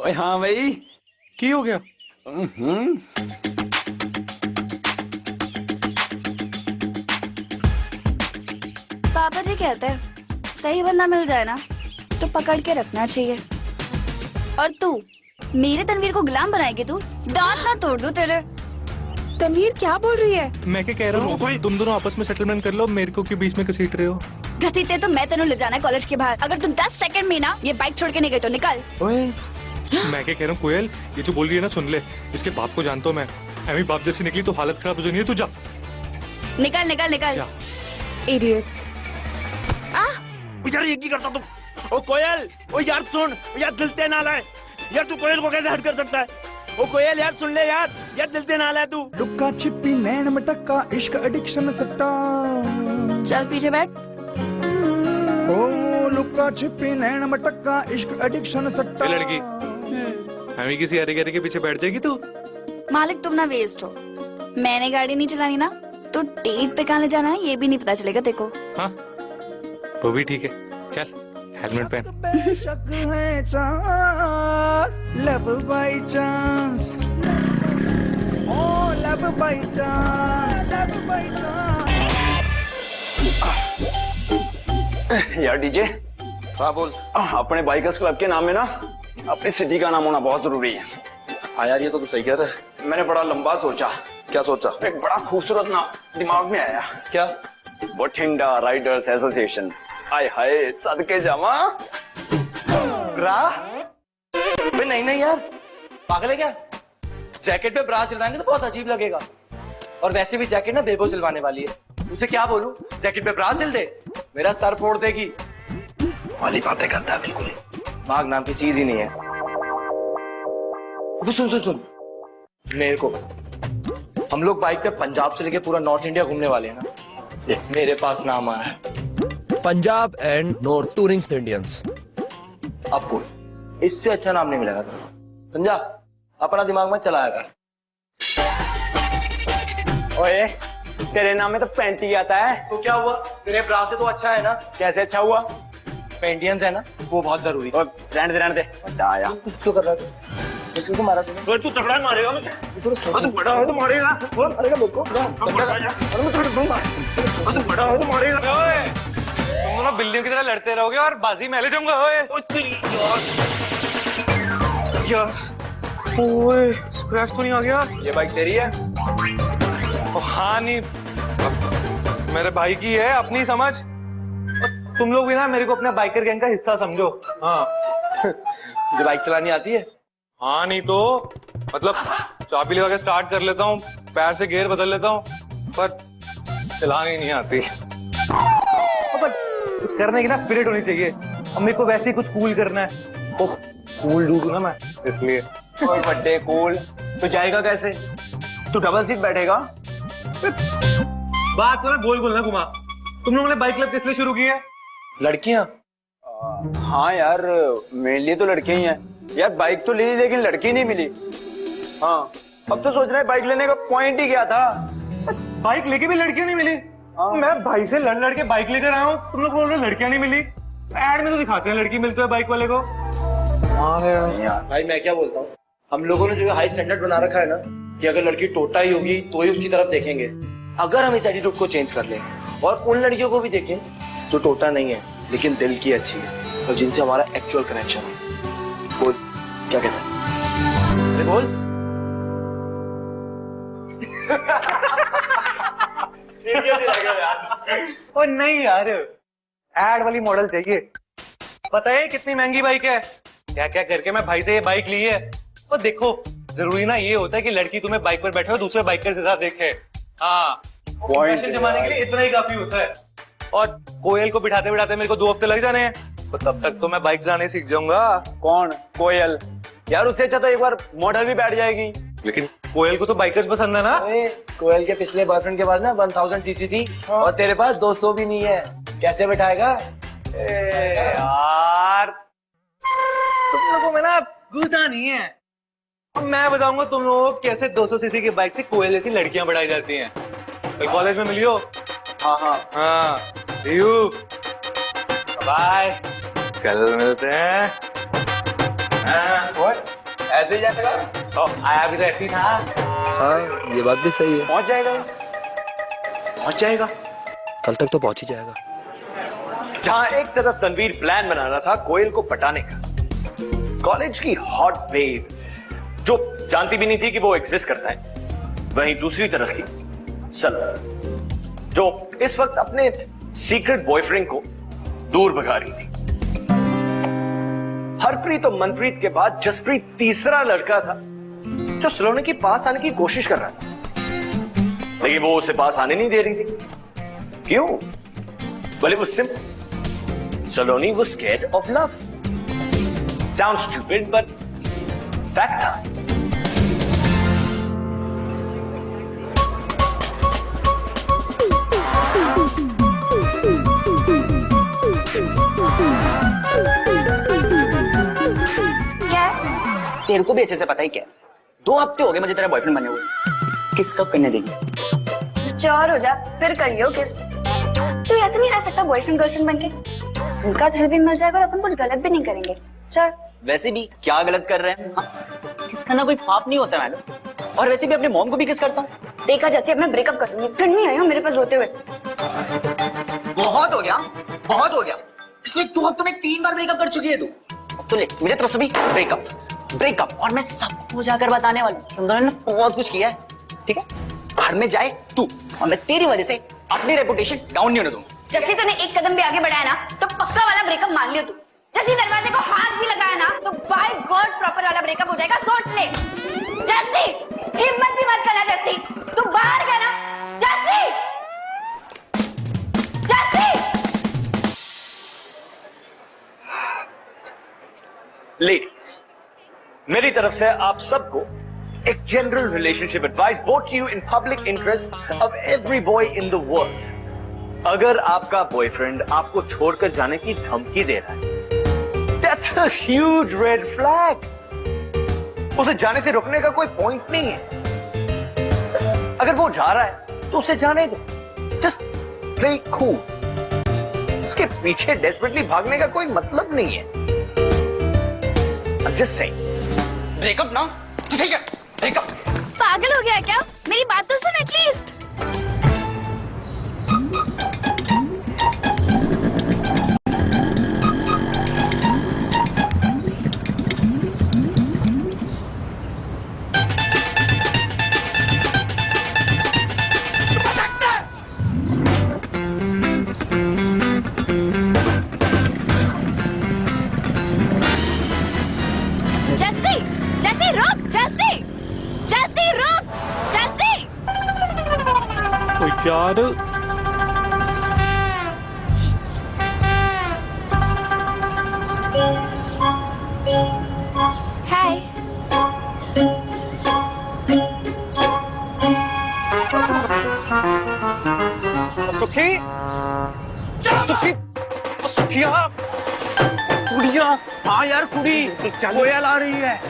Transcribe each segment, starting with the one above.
ओए हाँ भाई, की हो गया? पापा जी कहते हैं सही बंदा मिल जाए ना तो पकड़ के रखना चाहिए। और तू मेरे तनवीर को गुलाम बनाएगी? तू दांत ना तोड़ दूं तेरे। तनवीर क्या बोल रही है? मैं क्या कह रहा हूँ, तुम दोनों आपस में सेटलमेंट कर लो, मेरे को क्यों बीच में घसीट रहे हो? घसीटते तो मैं तेनू ले जाना है कॉलेज के बाहर। अगर तुम 10 सेकंड में ना ये बाइक छोड़ के नहीं गई तो निकल। ओए मैं क्या कह रहा हूँ कोयल, ये जो बोल रही है ना सुन ले, इसके बाप को जानता हूँ मैं, एमी बाप जैसी निकली तो हालत खराब हो जानी है। तू जा, निकल निकल निकल। इडियट्स। यार ये की करता तुम? ओ कोयल, ओ यार सुन यार, दिल ते नाला है यार, तू कोयल को कैसे हट कर सकता है? ओ कोयल यार सुन ले यार, यार दिल ते नाला है तू। लुक्का छिपी नैन मटक्का इश्क एडिक्शन सट्टा। चल पीछे बैठ। ओ लुक्का छिपी नैन मटक्का इश्क एडिक्शन सट्टा। ये लड़की एमी किसी अरे के पीछे बैठ जाएगी तू? मालिक तुम ना वेस्ट हो। मैंने गाड़ी नहीं चलानी ना तो डेट पे कहाँ ले जाना है ये भी नहीं पता चलेगा देखो। हाँ वो भी ठीक है, चल हेलमेट पहन। बेशक है chance, love by chance, oh love by chance, love by chance. यार डीजे। हाँ बोल। अपने बाइकर्स क्लब के नाम में ना अपनी सिटी का नाम होना बहुत जरूरी है। हाँ यार ये तो तू सही कह रहा है। मैंने बड़ा लंबा सोचा। क्या सोचा? एक बड़ा खूबसूरत नाम दिमाग में आया। क्या? Bathinda riders association. हाय हाय सदके जावा। ब्रा? नहीं नहीं यार, पागल है क्या? जैकेट पे ब्रा सिलवाएंगे तो बहुत अजीब लगेगा, और वैसे भी जैकेट ना बेबो सिलवाने वाली है। उसे क्या बोलूं, जैकेट पे ब्रा सिल दे? मेरा सर फोड़ देगी वाली बातें करता है बिल्कुल। मांग नाम की चीज ही नहीं है। अब सुन सुन सुन, मेरे को हम लोग बाइक पे पंजाब से लेके पूरा नॉर्थ इंडिया घूमने वाले हैं ना। मेरे पास नाम आया है, Punjab and north touring Indians. अब बोल, इससे अच्छा नाम नहीं मिलेगा तुमको, समझा? अपना दिमाग में चलाया कर। ओए तेरे नाम में तो पेंटी आता है। तो क्या हुआ, तेरे ब्रा से तो अच्छा है ना। कैसे अच्छा हुआ? पेंटियंस है ना, वो बहुत जरूरी है। रहने दे आया। क्यों कर रहा है तू? मारा तू तगड़ा मारेगा मुझे। तू बड़ा है तो मारेगा। मारेगा मेरे को। तू बड़ा है तो मारेगा। तुम दोनों बिल्लियों की तरह लड़ते रहोगे और बाजी मैं ले जाऊंगा। ओए स्क्रैच तो नहीं आ गया? ये बाइक तेरी है? हाँ नहीं, मेरे भाई की है, अपनी समझ। तुम लोग भी ना मेरे को अपने बाइकर गैंग का हिस्सा समझो। हाँ मुझे बाइक चलानी आती है? हाँ नहीं तो मतलब चाबी लगा के स्टार्ट कर लेता हूँ, पैर से गियर बदल लेता हूँ, पर चलानी नहीं आती। कुछ करने की ना स्पिरिट होनी चाहिए। अब मेरे को वैसे ही कुछ कूल करना है, तो कूल ढूंढू ना मैं, इसलिए। और बड्डे कूल तो जाएगा कैसे? तू डबल सीट बैठेगा? बात तो मैं गोल गोल ना घुमा। तुम लोगों ने बाइक क्लब किस लिए शुरू की है? लड़कियां? हाँ यार मेरे लिए तो लड़कियां ही हैं यार। बाइक तो ली लेकिन लड़की नहीं मिली। हाँ अब तो सोच रहे हैं बाइक लेने का पॉइंट ही क्या था। बाइक लेके भी लड़कियां नहीं मिली? मैं भाई से लड़ लड़ के बाइक लेकर आया हूँ, तुम लोग बोल रहे हो लड़कियां नहीं मिली। एड में तो दिखाते हैं लड़की मिलती है बाइक वाले को। भाई मैं क्या बोलता हूँ, हम लोगों ने जो हाई स्टैंडर्ड बना रखा है ना कि अगर लड़की टोटा ही होगी तो ही उसकी तरफ देखेंगे। अगर हम इस एटीट्यूड को चेंज कर लें और उन लड़कियों को भी देखें जो टोटा नहीं है लेकिन दिल की अच्छी है और जिनसे हमारा एक्चुअल कनेक्शन है। बोल क्या कहता है? अरे बोल। ओ नहीं यार, एड वाली मॉडल चाहिए। पता है कितनी महंगी बाइक है? क्या क्या करके मैं भाई से ये बाइक ली है। और देखो जरूरी ना ये होता है कि लड़की तुम्हें बाइक पर बैठे हो दूसरे बाइकर के साथ देखे। हाँ पैशन जमाने के लिए इतना ही काफी होता है। और कोयल को बिठाते बिठाते मेरे को 2 हफ्ते लग जाने हैं, तो तब तक तो मैं बाइक चलाने सीख जाऊंगा। कौन कोयल? यार उससे अच्छा तो एक बार मॉडल भी बैठ जाएगी। लेकिन कोयल को तो बाइकर्स पसंद है ना। कोयल के पिछले बॉयफ्रेंड के पास ना 1000 सीसी थी और तेरे पास 200 भी नहीं है, कैसे बैठाएगा? यार तुम लोगों में ना गुस्सा नहीं है। अब मैं बताऊंगा तुम लोगों को कैसे 200 सीसी की बाइक से कोयल जैसी लड़कियां बढ़ाई जाती हैं। कल कॉलेज में मिलियो। हाँ हाँ हाँ यू बाय, कल मिलते हैं। हाँ, ऐसे ही जाएगा। तो आया भी तो ऐसे ही था। हाँ ये बात भी सही है। पहुंच जाएगा, पहुंच जाएगा, कल तक तो पहुंच ही जाएगा। जहां एक तरफ तनवीर प्लान बना रहा था कोयल को पटाने का, कॉलेज की हॉट बेब जो जानती भी नहीं थी कि वो एग्जिस्ट करता है, वहीं दूसरी तरफ थी सलोनी जो इस वक्त अपने सीक्रेट बॉयफ्रेंड को दूर भगा रही थी। हरप्रीत और मनप्रीत के बाद जसप्रीत तीसरा लड़का था जो सलोनी के पास आने की कोशिश कर रहा था, लेकिन वो उसे पास आने नहीं दे रही थी। क्यों? Well, it was simple. Saloni was scared of love. Sounds stupid, but fact था। क्या? तेरे को भी अच्छे से पता ही क्या है। 2 हफ्ते हो गए मुझे तेरा बॉयफ्रेंड बने हुए। किस कब करने देंगे? चोर हो जा फिर करियो किस। तू ऐसे नहीं रह सकता बॉयफ्रेंड गर्लफ्रेंड बनके। उनका दिल भी मर जाएगा और अपन कुछ गलत भी नहीं करेंगे। चल। वैसे भी क्या गलत कर रहे हैं? हाँ? किस करना कोई पाप नहीं होता मैडम। और वैसे भी अपने मॉम को भी किस करता हूँ। देखा जैसे अब मैं ब्रेकअप कर दूंगी, फिर नहीं आई हूँ मेरे पास रोते हुए। बहुत हो गया, बहुत हो गया। पिछले 2 हफ्तों में 3 बार ब्रेकअप कर चुकी है तू। तो ले मेरे तरफ से भी ब्रेकअप, ब्रेकअप। और मैं सबको जाकर बताने वाला हूँ। तुम दोनों ने बहुत कुछ किया है, ठीक है? घर में जाए तू, और मैं तेरी वजह से अपनी रेपुटेशन डाउन नहीं होने दूंगा। जैसे तूने एक कदम भी आगे बढ़ाया ना तो पक्का वाला ब्रेकअप मान लियो तू। जैसे दरवाजे को हाथ भी लगाया ना तो बाय गॉड प्रॉपर वाला ब्रेकअप हो जाएगा। सोच ले। जैसे हिम्मत भी मत करना जैसे, तू बाहर गया ना जैसे। लेडीज, मेरी तरफ से आप सबको एक general relationship advice both you in public interest of every boy in the world. अगर आपका बॉयफ्रेंड आपको छोड़कर जाने की धमकी दे रहा है, that's a huge red flag. उसे जाने से रोकने का कोई पॉइंट नहीं है। अगर वो जा रहा है तो उसे जाने दो। Just play cool. उसके पीछे डेस्परेटली भागने का कोई मतलब नहीं है। I'm just saying. ब्रेकअप ना? तो ठीक है, ब्रेकअप। पागल हो गया क्या? मेरी बात तो सुन एटलीस्ट। यार हाय। सुखी, सुखी, सुखिया, कुड़िया। हाँ यार कुड़ी, कोयल आ रही है।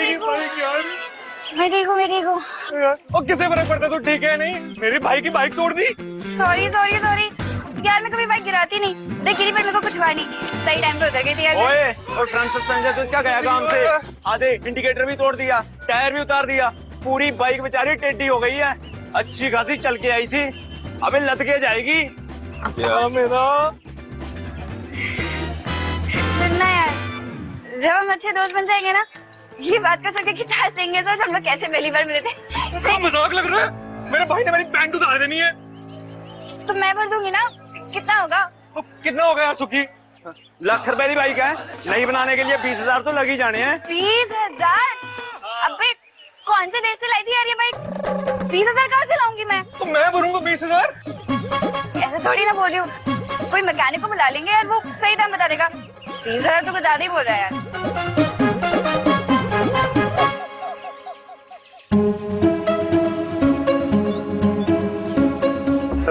देखो मैं ठीक हूँ, मैं ठीक हूँ। और किसे फर्क पड़ता? तू ठीक है नहीं? मेरे भाई की बाइक तोड़ दी। सॉरी सॉरी सॉरी यार, मैं कभी बाइक गिराती नहीं। देख गिरी पर मेरे को कुछ हुआ नहीं, सही टाइम पे उतर गई थी यार। ओए, और फ्रंट सस्पेंशन तो इसका गया काम से। आधे इंडिकेटर भी तोड़ दिया, टायर भी उतार दिया, पूरी बाइक बेचारी टेढ़ी हो गई है। अच्छी खासी चल के आई थी, अबे लद के जाएगी। क्या मेरा सुनना यार, जब हम अच्छे दोस्त बन जाएंगे ना, ये बात कर सकते कि हंसेंगे। सोच हम लोग कैसे पहली बार मिले थे। क्या मजाक लग रहा है? मेरे भाई ने मेरी पैंट उतार देनी है। तो मैं भर दूंगी ना। कितना होगा? कितना हो गया सुखी? लाख रुपए की बाइक है, नहीं बनाने के लिए 20,000 तो लग ही जाने हैं। 20,000? अबे कौन से देश से लाई थी यार ये बाइक? 20,000 कहाँ से लाऊंगी मैं? तो मैं भरूंगा 20,000। ऐसे थोड़ी ना बोल रही हूँ, कोई मैकेनिक को बुला लेंगे यार, वो सही दाम बता देगा। 20,000 तो कुछ ज्यादा ही बोल रहा है यार।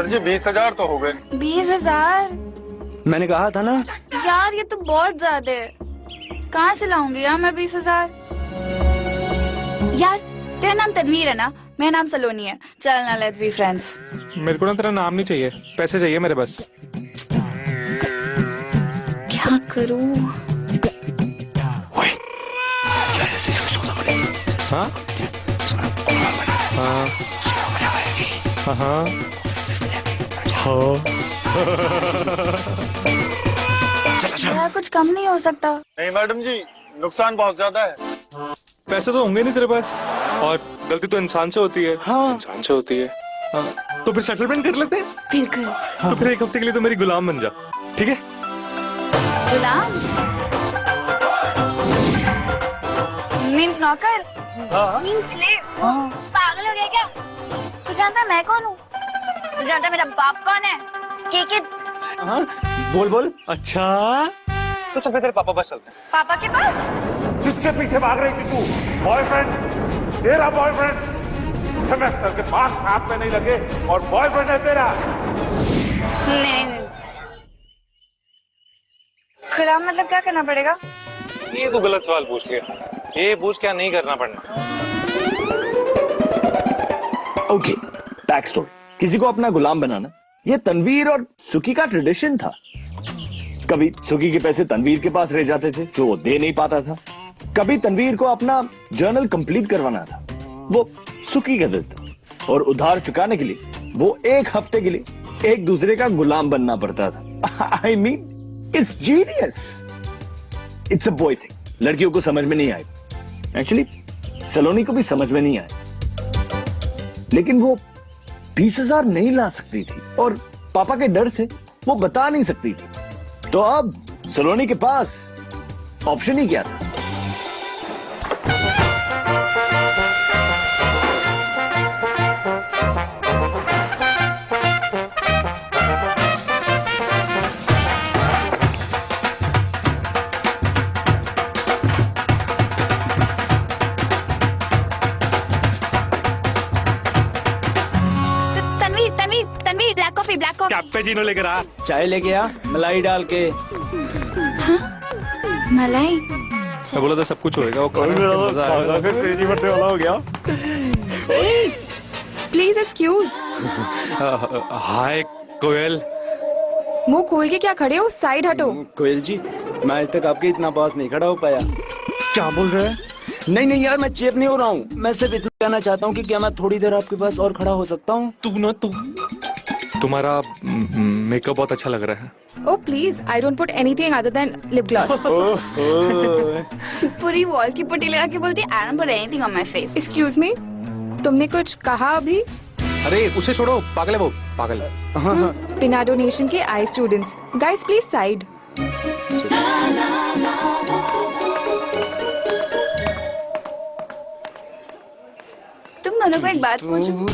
सर जी 20,000 तो हो गए। 20,000? मैंने कहा था ना। यार ये तो बहुत ज्यादा है, कहाँ से लाऊंगी यार मैं 20,000? यार तेरा नाम तनवीर है ना, मेरा नाम सलोनी है, चल ना लेट्स बी फ्रेंड्स। मेरे को ना तेरा नाम नहीं चाहिए, पैसे चाहिए मेरे बस। क्या करूं? हाँ हाँ हाँ हाँ यार कुछ कम नहीं हो सकता? नहीं मैडम जी, नुकसान बहुत ज्यादा है। पैसे तो होंगे नहीं तेरे पास, और गलती तो इंसान से होती है। हाँ इंसान से होती है। हाँ तो फिर सेटलमेंट कर लेते हैं। बिल्कुल। तो फिर एक हफ्ते के लिए तो मेरी गुलाम बन जा, ठीक है? गुलाम मीन्स नौकर? Means slave? पागल हो गया क्या? तू जानता मैं कौन हूँ? तू जानता मेरा बाप कौन है? के? हाँ बोल बोल। अच्छा तो चल तेरे पापा पास चलते हैं। पापा के पास? किसके पीछे भाग रही थी तू? बॉयफ्रेंड? तेरा बॉयफ्रेंड? सेमेस्टर के मार्क्स हाथ में नहीं लगे और बॉयफ्रेंड है तेरा? नहीं। गुलाम मतलब क्या करना पड़ेगा? ये तो गलत सवाल पूछ लिया। ये पूछ क्या नहीं करना पड़ना। Okay, back story. किसी को अपना गुलाम बनाना ये तनवीर और सुकी का ट्रेडिशन था। कभी सुकी के पैसे तनवीर के पास रह जाते थे जो वो दे नहीं पाता था। कभी तनवीर को अपना जर्नल कंप्लीट करवाना था, वो सुकी का देता, और उधार चुकाने के लिए वो एक हफ्ते के लिए एक दूसरे का गुलाम बनना पड़ता था। I mean it's genius. It's a boy thing. लड़कियों को समझ में नहीं आई, एक्चुअली सलोनी को भी समझ में नहीं आई, लेकिन वो 20,000 नहीं ला सकती थी और पापा के डर से वो बता नहीं सकती थी। तो अब सलोनी के पास ऑप्शन ही क्या था? Black coffee. कैपेचिनो लेकर आ। चाय लेके आ, मलाई डाल के। हाँ? मलाई? मैं बोला था सब कुछ होएगा, वो मजा आएगा। तेजी बढ़ने वाला हो गया। Please excuse. हाय कोयल। मुंह खोल के क्या खड़े हो? साइड हटो। कोयल जी, मैं आज तक आपके इतना पास नहीं खड़ा हो पाया। क्या बोल रहे हैं? नहीं यार, मैं चेप नहीं हो रहा हूँ। मैं सिर्फ इतना कहना चाहता हूँ कि क्या मैं थोड़ी देर आपके पास और खड़ा हो सकता हूँ? तुम्हारा मेकअप बहुत अच्छा लग रहा है। Oh please, I don't put anything other than lip gloss. पूरी वॉल की पुट्टी लगा के बोलती I don't put anything on my face. Excuse me, तुमने कुछ कहा अभी? अरे उसे छोड़ो, पागल है वो, पागल। बिना डोनेशन के आई स्टूडेंट्स, गाइस प्लीज साइड। तुम दोनों को एक बात पूछूं?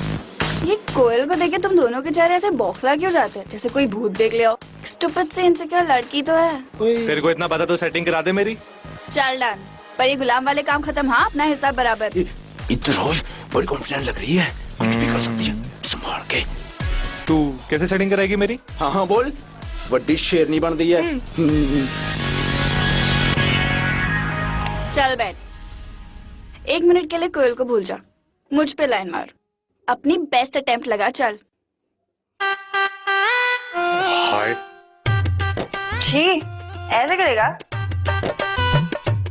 ये कोयल को देखे तुम दोनों के चेहरे ऐसे बौखला क्यों जाते हैं, जैसे कोई भूत देख लिया हो? स्टूपिड से इनसिक्योर लड़की तो है। तेरे को इतना पता तो सेटिंग करा दे मेरी। चल डन, पर ये गुलाम वाले काम खत्म। हाँ, अपना हिसाब बराबर। इधर रोज बड़ी कॉन्फिडेंट लग रही है, कुछ भी कर सकती है, संभाल के। तू कैसे सेटिंग कराएगी मेरी? हाँ बोल, बड़ी शेरनी बन गई है। चल बैठ, 1 मिनट के लिए कोयल को भूल जा, मुझ पे लाइन मार, अपनी बेस्ट अटेम्प्ट लगा। चल। हाय। छी, ऐसे करेगा?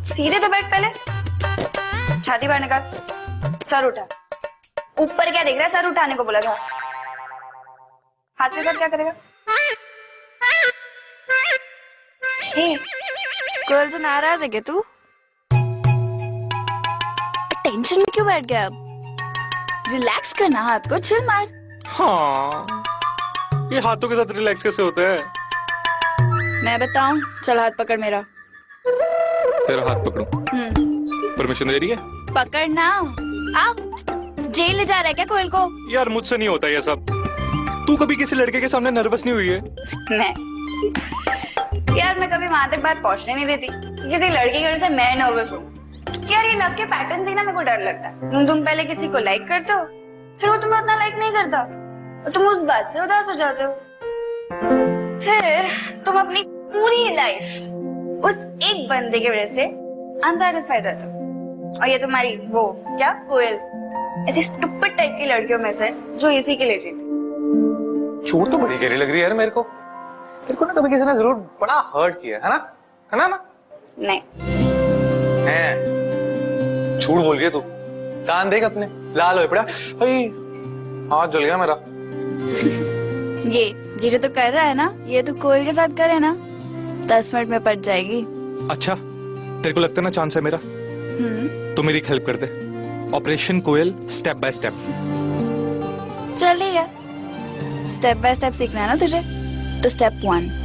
सीधे तो बैठ पहले, छाती बाहर निकाल, सर उठा। ऊपर क्या देख रहा है? सर उठाने को बोला था। हाथ के साथ क्या करेगा? छी, कोयल से नाराज है क्या तू? टेंशन में क्यों बैठ गया? अब रिलैक्स करना, हाथ को चिल मार। हाँ, ये हाथों के साथ रिलैक्स कैसे होता है? मैं बताऊं? चल हाथ पकड़ मेरा। तेरा हाथ पकड़ूं? परमिशन दे रही है? पकड़ना। आ, जेल ले जा रहा है क्या कोयल को? यार मुझसे नहीं होता ये सब। तू कभी किसी लड़के के सामने नर्वस नहीं हुई है? मैं यार, मैं कभी वहां तक बात पहुंचने नहीं देती। किसी लड़की की वजह से मैं नर्वस हूँ। यार ये लव के पैटर्न से ना मेरे को डर लगता है। तुम पहले किसी को लाइक करते हो, फिर वो तुम्हें उतना लाइक नहीं करता, और तुम उस बात से उदास हो जाते हो। फिर तुम अपनी पूरी लाइफ उस एक बंदे की वजह से अनसैटिस्फाइड रहते हो। और ये तुम्हारी वो क्या कोयल ऐसी स्टूपिड टाइप की लड़कियों में से जो इसी के लिए जीती। चोट तो बड़ी गहरी लग रही है यार मेरे को ना कभी किसी ने जरूर बड़ा हर्ट किया है ना? नहीं है, झूठ बोल गया तू। कान देख अपने लाल हो पड़ा भाई, हाथ जल गया मेरा। ये जो तू कर रहा है ना, ये तू कोयल के साथ करे ना 10 मिनट में पट जाएगी। अच्छा तेरे को लगता है ना चांस है मेरा? तो मेरी हेल्प कर दे। Operation Koyal step by step. चल ठीक है, स्टेप बाय स्टेप सीखना है ना तुझे, तो स्टेप 1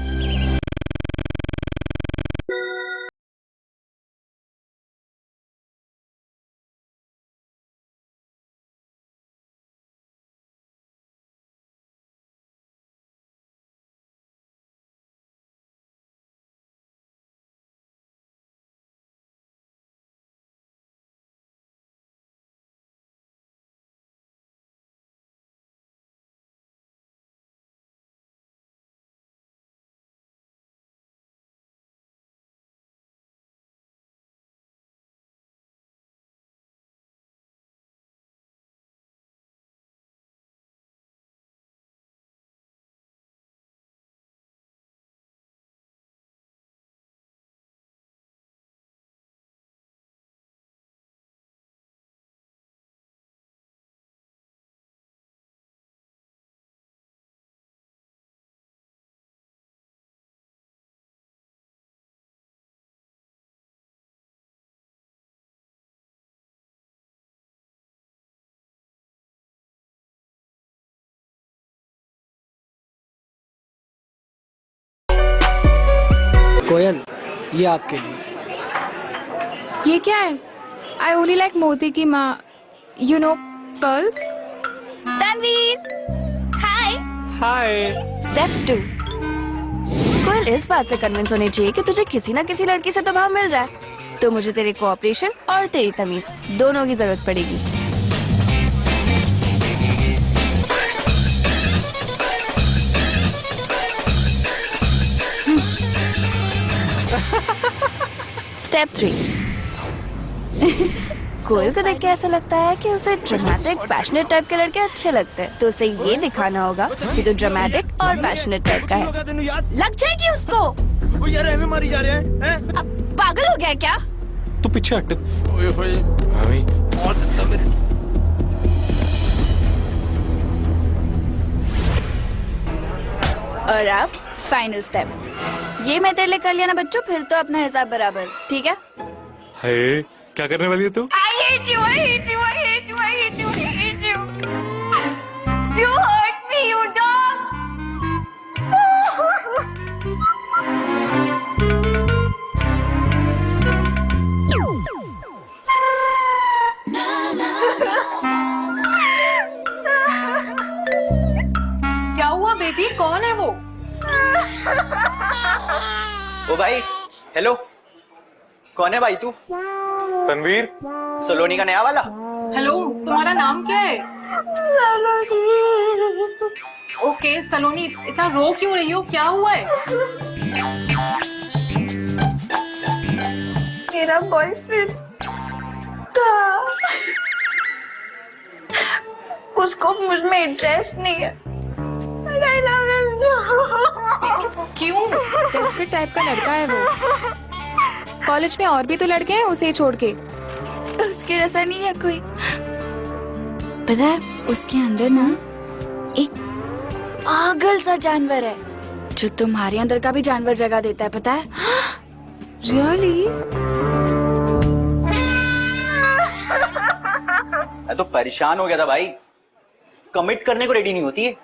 कोयल, ये आपके लिए। ये क्या है? आई ओनली लाइक मोती की माँ, you know pearls. Tanveer hi. Hi. Step 2 Koyal इस बात से कन्विंस होनी चाहिए कि तुझे किसी ना किसी लड़की से तो भाव मिल रहा है, तो मुझे तेरे कोऑपरेशन और तेरी तमीज दोनों की जरूरत पड़ेगी। स्टेप 3 कोयल को देख के ऐसा लगता है कि उसे ड्रामेटिक पैशनेट टाइप के लड़के अच्छे लगते हैं, तो उसे ये दिखाना होगा कि तू ड्रामेटिक और पैशनेट टाइप का है। लग जाएगी उसको। यार हमें मारी जा रहे हैं। अब पागल हो गया क्या? तू पीछे हट। और अब फाइनल स्टेप, ये मैं तेरे लिए कर लिया ना बच्चों, फिर तो अपना हिसाब बराबर, ठीक है? हे, क्या करने वाली है तू? I hate you, I hate you, I hate you, I hate you, I hate you. You hurt me, you dog. क्या हुआ बेबी, कौन है वो? ओ भाई, हेलो, कौन है भाई तू? तनवीर, सलोनी का नया वाला। हेलो, तुम्हारा नाम क्या है? ओके सलोनी, इतना रो क्यों रही हो, क्या हुआ है? मेरा बॉयफ्रेंड था, उसको मुझ में इंटरेस्ट नहीं है। क्यों? डेस्परेट टाइप का लड़का है वो। कॉलेज में और भी तो लड़के हैं उसे छोड़ के। उसके जैसा नहीं है कोई। पता है उसके अंदर ना एक पागल सा जानवर है जो तुम्हारे अंदर का भी जानवर जगा देता है, पता है? रियली? मैं तो परेशान हो गया था भाई, कमिट करने को रेडी नहीं होती है।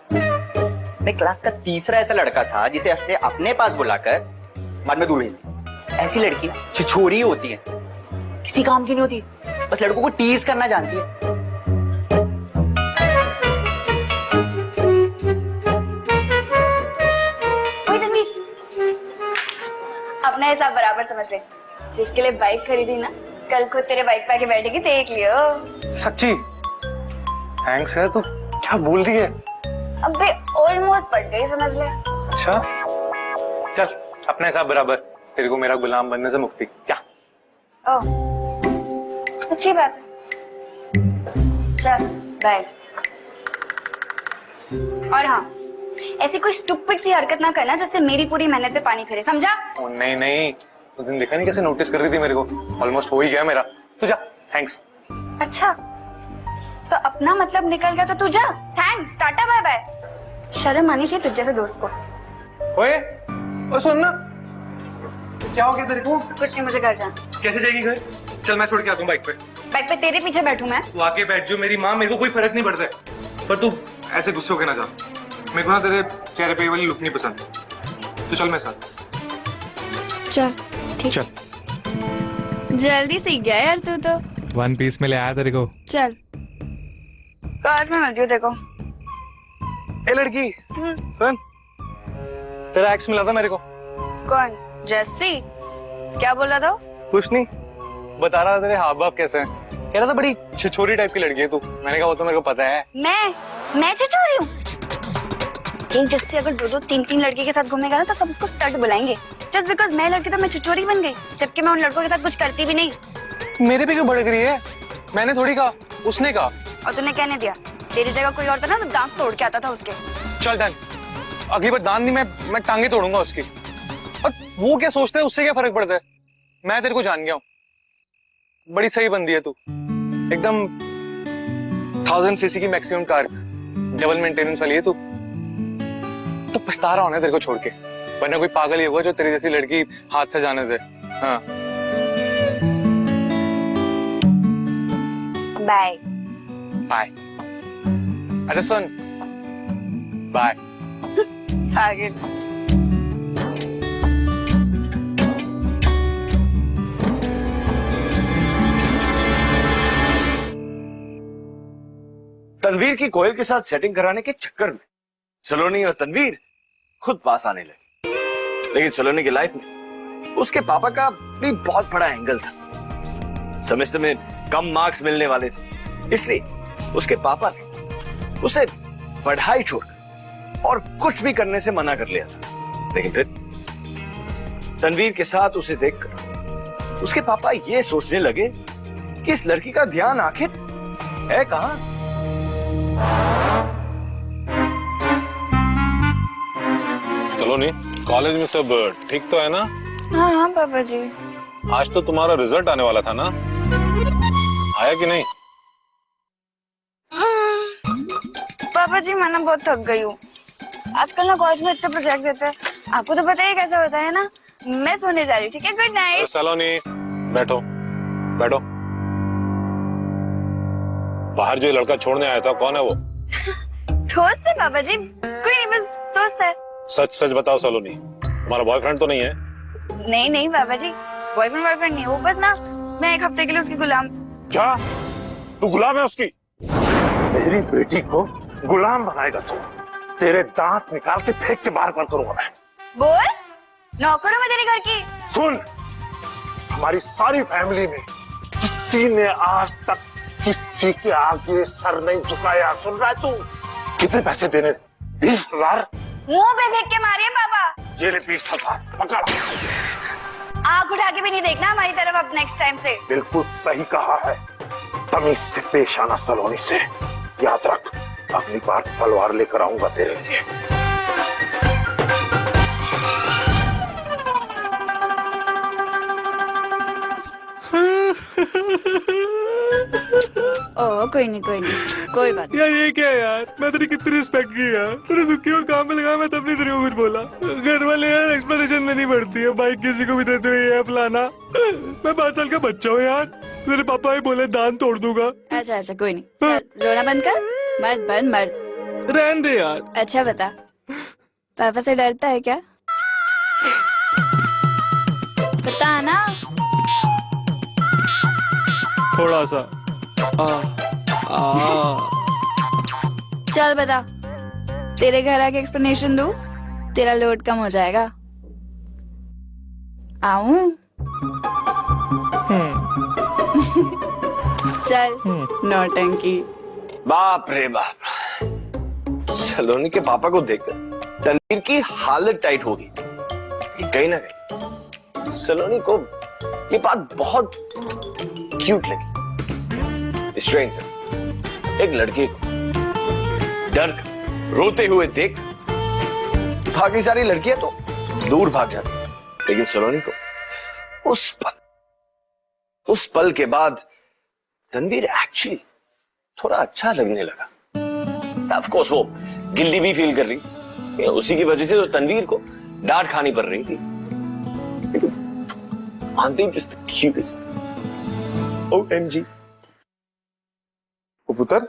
मैं क्लास का तीसरा ऐसा लड़का था जिसे अपने पास बुलाकर बाद में दूर भेज दिया। ऐसी लड़की छिछोरी होती है, किसी काम की नहीं होती, बस लड़कों को टीज करना जानती है। अपना हिसाब बराबर समझ ले। जिसके लिए बाइक खरीदी ना, कल खुद तेरे बाइक पे आके बैठेगी, देख लियो। सच्ची? थैंक्स है, तू क्या बोल रही है? अबे ऑलमोस्ट पड़ गई, समझ ले। अच्छा चल, अपने हिसाब बराबर, तेरे को मेरा गुलाम बनने से मुक्ति। क्या? ओह अच्छी बात है, चल बाय। और हाँ, ऐसी कोई स्टूपिड सी हरकत ना करना जिससे मेरी पूरी मेहनत पे पानी फिरे, समझा? ओ नहीं नहीं, उस दिन देखा नहीं कैसे नोटिस कर रही थी मेरे को। ऑलमोस्ट हो ही गया मेरा। तू जा, थैंक्स। अच्छा तो अपना मतलब निकल गया तो तू जा, थैंक्स, टाटा बाय बाय। शर्म आनी चाहिए तुझ जैसे दोस्त को। ओए सुन ना, क्या हो गया तेरे को? कुछ नहीं, मुझे घर जाना। कैसे जाएगी घर? चल मैं छोड़ के आता हूँ बाइक पे। बाइक पे तेरे पीछे बैठूं मैं? तू आके बैठ जो, मेरी माँ, मेरे को कोई फर्क नहीं पड़ता है, पर तू ऐसे गुस्से होके ना जा। मेरे को ना तेरे चेहरे पे वाली लुक नहीं पसंद, तो चल मेरे साथ। चल ठीक। चल, जल्दी सीख गया यार तू तो। वन पीस में ले आया तेरे को। चल कार में मिलती हूँ देखो। ए लड़की सुन, तेरा एक्स मिला था मेरे को। कौन? जस्सी? क्या बोल रहा था? कुछ नहीं, बता रहा था तेरे हाव भाव कैसे हैं। कह रहा था बड़ी छिछोरी टाइप की लड़की है तू। मैंने कहा वो तो मेरे को पता है। मैं छिछोरी हूँ? एक जस्सी अगर दो दो तीन तीन लड़के के साथ घूमेगा ना तो सब उसको स्टड बुलाएंगे। जस्ट बिकॉज मैं लड़की तो मैं छिछोरी बन गई, जबकि मैं उन लड़कों के साथ कुछ करती भी नहीं। मेरे पे क्यों भड़क रही है? मैंने थोड़ी कहा, उसने कहा। और तूने कहने दिया? तेरी जगह कोई और था ना तो दांत तोड़ के आता था उसके। चल डन, अगली बार दांत नहीं, मैं टांगे तोड़ूंगा उसकी। और वो क्या सोचता है, उससे क्या फर्क पड़ता है? मैं तेरे को जान गया हूँ, बड़ी सही बंदी है तू, एकदम 1000 सीसी की मैक्सिमम कार, डबल मेंटेनेंस वाली है तू। तो पछता रहा होना तेरे को छोड़ के, वरना कोई पागल ही होगा जो तेरी जैसी लड़की हाथ से जाने दे। हाँ बाय बाय। अच्छा सुन, बाय। पागल। तनवीर की कोयल के साथ सेटिंग कराने के चक्कर में सलोनी और तनवीर खुद पास आने लगे, लेकिन सलोनी की लाइफ में उसके पापा का भी बहुत बड़ा एंगल था। सेमेस्टर में कम मार्क्स मिलने वाले थे, इसलिए उसके पापा ने उसे पढ़ाई छोड़कर और कुछ भी करने से मना कर लिया था। लेकिन फिर तनवीर के साथ उसे देखकर उसके पापा ये सोचने लगे कि इस लड़की का ध्यान आखिर है कहां। सलोनी, कॉलेज में सब ठीक तो है ना? हाँ हाँ पापा जी। आज तो तुम्हारा रिजल्ट आने वाला था ना, आया कि नहीं? पापा जी मैं ना बहुत थक गई हूँ आजकल ना, कॉलेज में इतने प्रोजेक्ट्स देते हैं, आपको तो पता ही कैसे होता है ना। मैं सोने जा रही हूँ, ठीक है? Good night. सलोनी बैठो बैठो। बाहर जो लड़का छोड़ने आया था, कौन है वो? दोस्त है पापा जी, कोई नहीं, बस दोस्त है। सच सच बताओ सलोनी, तुम्हारा बॉयफ्रेंड तो नहीं है? नहीं नहीं पापा जी, बॉयफ्रेंड नहीं, वो बस ना मैं एक हफ्ते के लिए उसकी गुलाम। क्या तू गुलाम है उसकी? मेरी बेटी को गुलाम बनाएगा तू? तेरे दांत निकाल के फेंक के बाहर करूंगा मैं। बोल, नौकर हूं मैं तेरे घर की। सुन, हमारी सारी फैमिली में किसी ने आज तक किसी के आगे सर नहीं झुकाया। सुन रहा है तू? कितने पैसे देने? 20,000? मुंह पे फेंक के मारिए पापा। ये ले 20,000, पकड़। आंख उठा के भी नहीं देखना हमारी तरफ अब नेक्स्ट टाइम से। बिल्कुल सही कहा है, तमीज से पेश आना सलोनी से। याद रख, अगली बार तलवार लेकर आऊंगा तेरे लिए। ओ कोई नहीं कोई बात यार। ये क्या है यार, मैं तेरी कितनी रिस्पेक्ट की यार, तेरे सुखी को काम में लगाया, मैं तब नहीं तेरे को कुछ बोला। घर वाले यार एक्सप्लेनेशन देनी पड़ती है, बाइक किसी को भी देते हुए ये फलाना। मैं 5 साल का बच्चा हूँ यार, मेरे पापा ही बोले दांत तोड़ दूंगा। अच्छा कोई नहीं, चल रोना बंद कर, मर्द बन मर्द। रहने दे यार। अच्छा बता, पापा से डरता है क्या? बता ना। थोड़ा सा। चल बता, तेरे घर आके एक्सप्लेनेशन दूं, तेरा लोड कम हो जाएगा। आऊं? चल नौटंकी। बाप रे बाप, सलोनी के पापा को देखकर तनवीर की हालत टाइट होगी। कहीं ना कहीं सलोनी को ये बात बहुत क्यूट लगी। स्ट्रेंजर एक लड़के को डर कर रोते हुए देख बाकी सारी लड़कियां तो दूर भाग जाती, लेकिन सलोनी को उस पल के बाद तनवीर एक्चुअली थोड़ा अच्छा लगने लगा। ऑफ कोर्स वो गिल्टी भी फील कर रही थी, उसी की वजह से तो तनवीर को डांट खानी पड़ रही थी। Just the cutest. OMG। पुत्र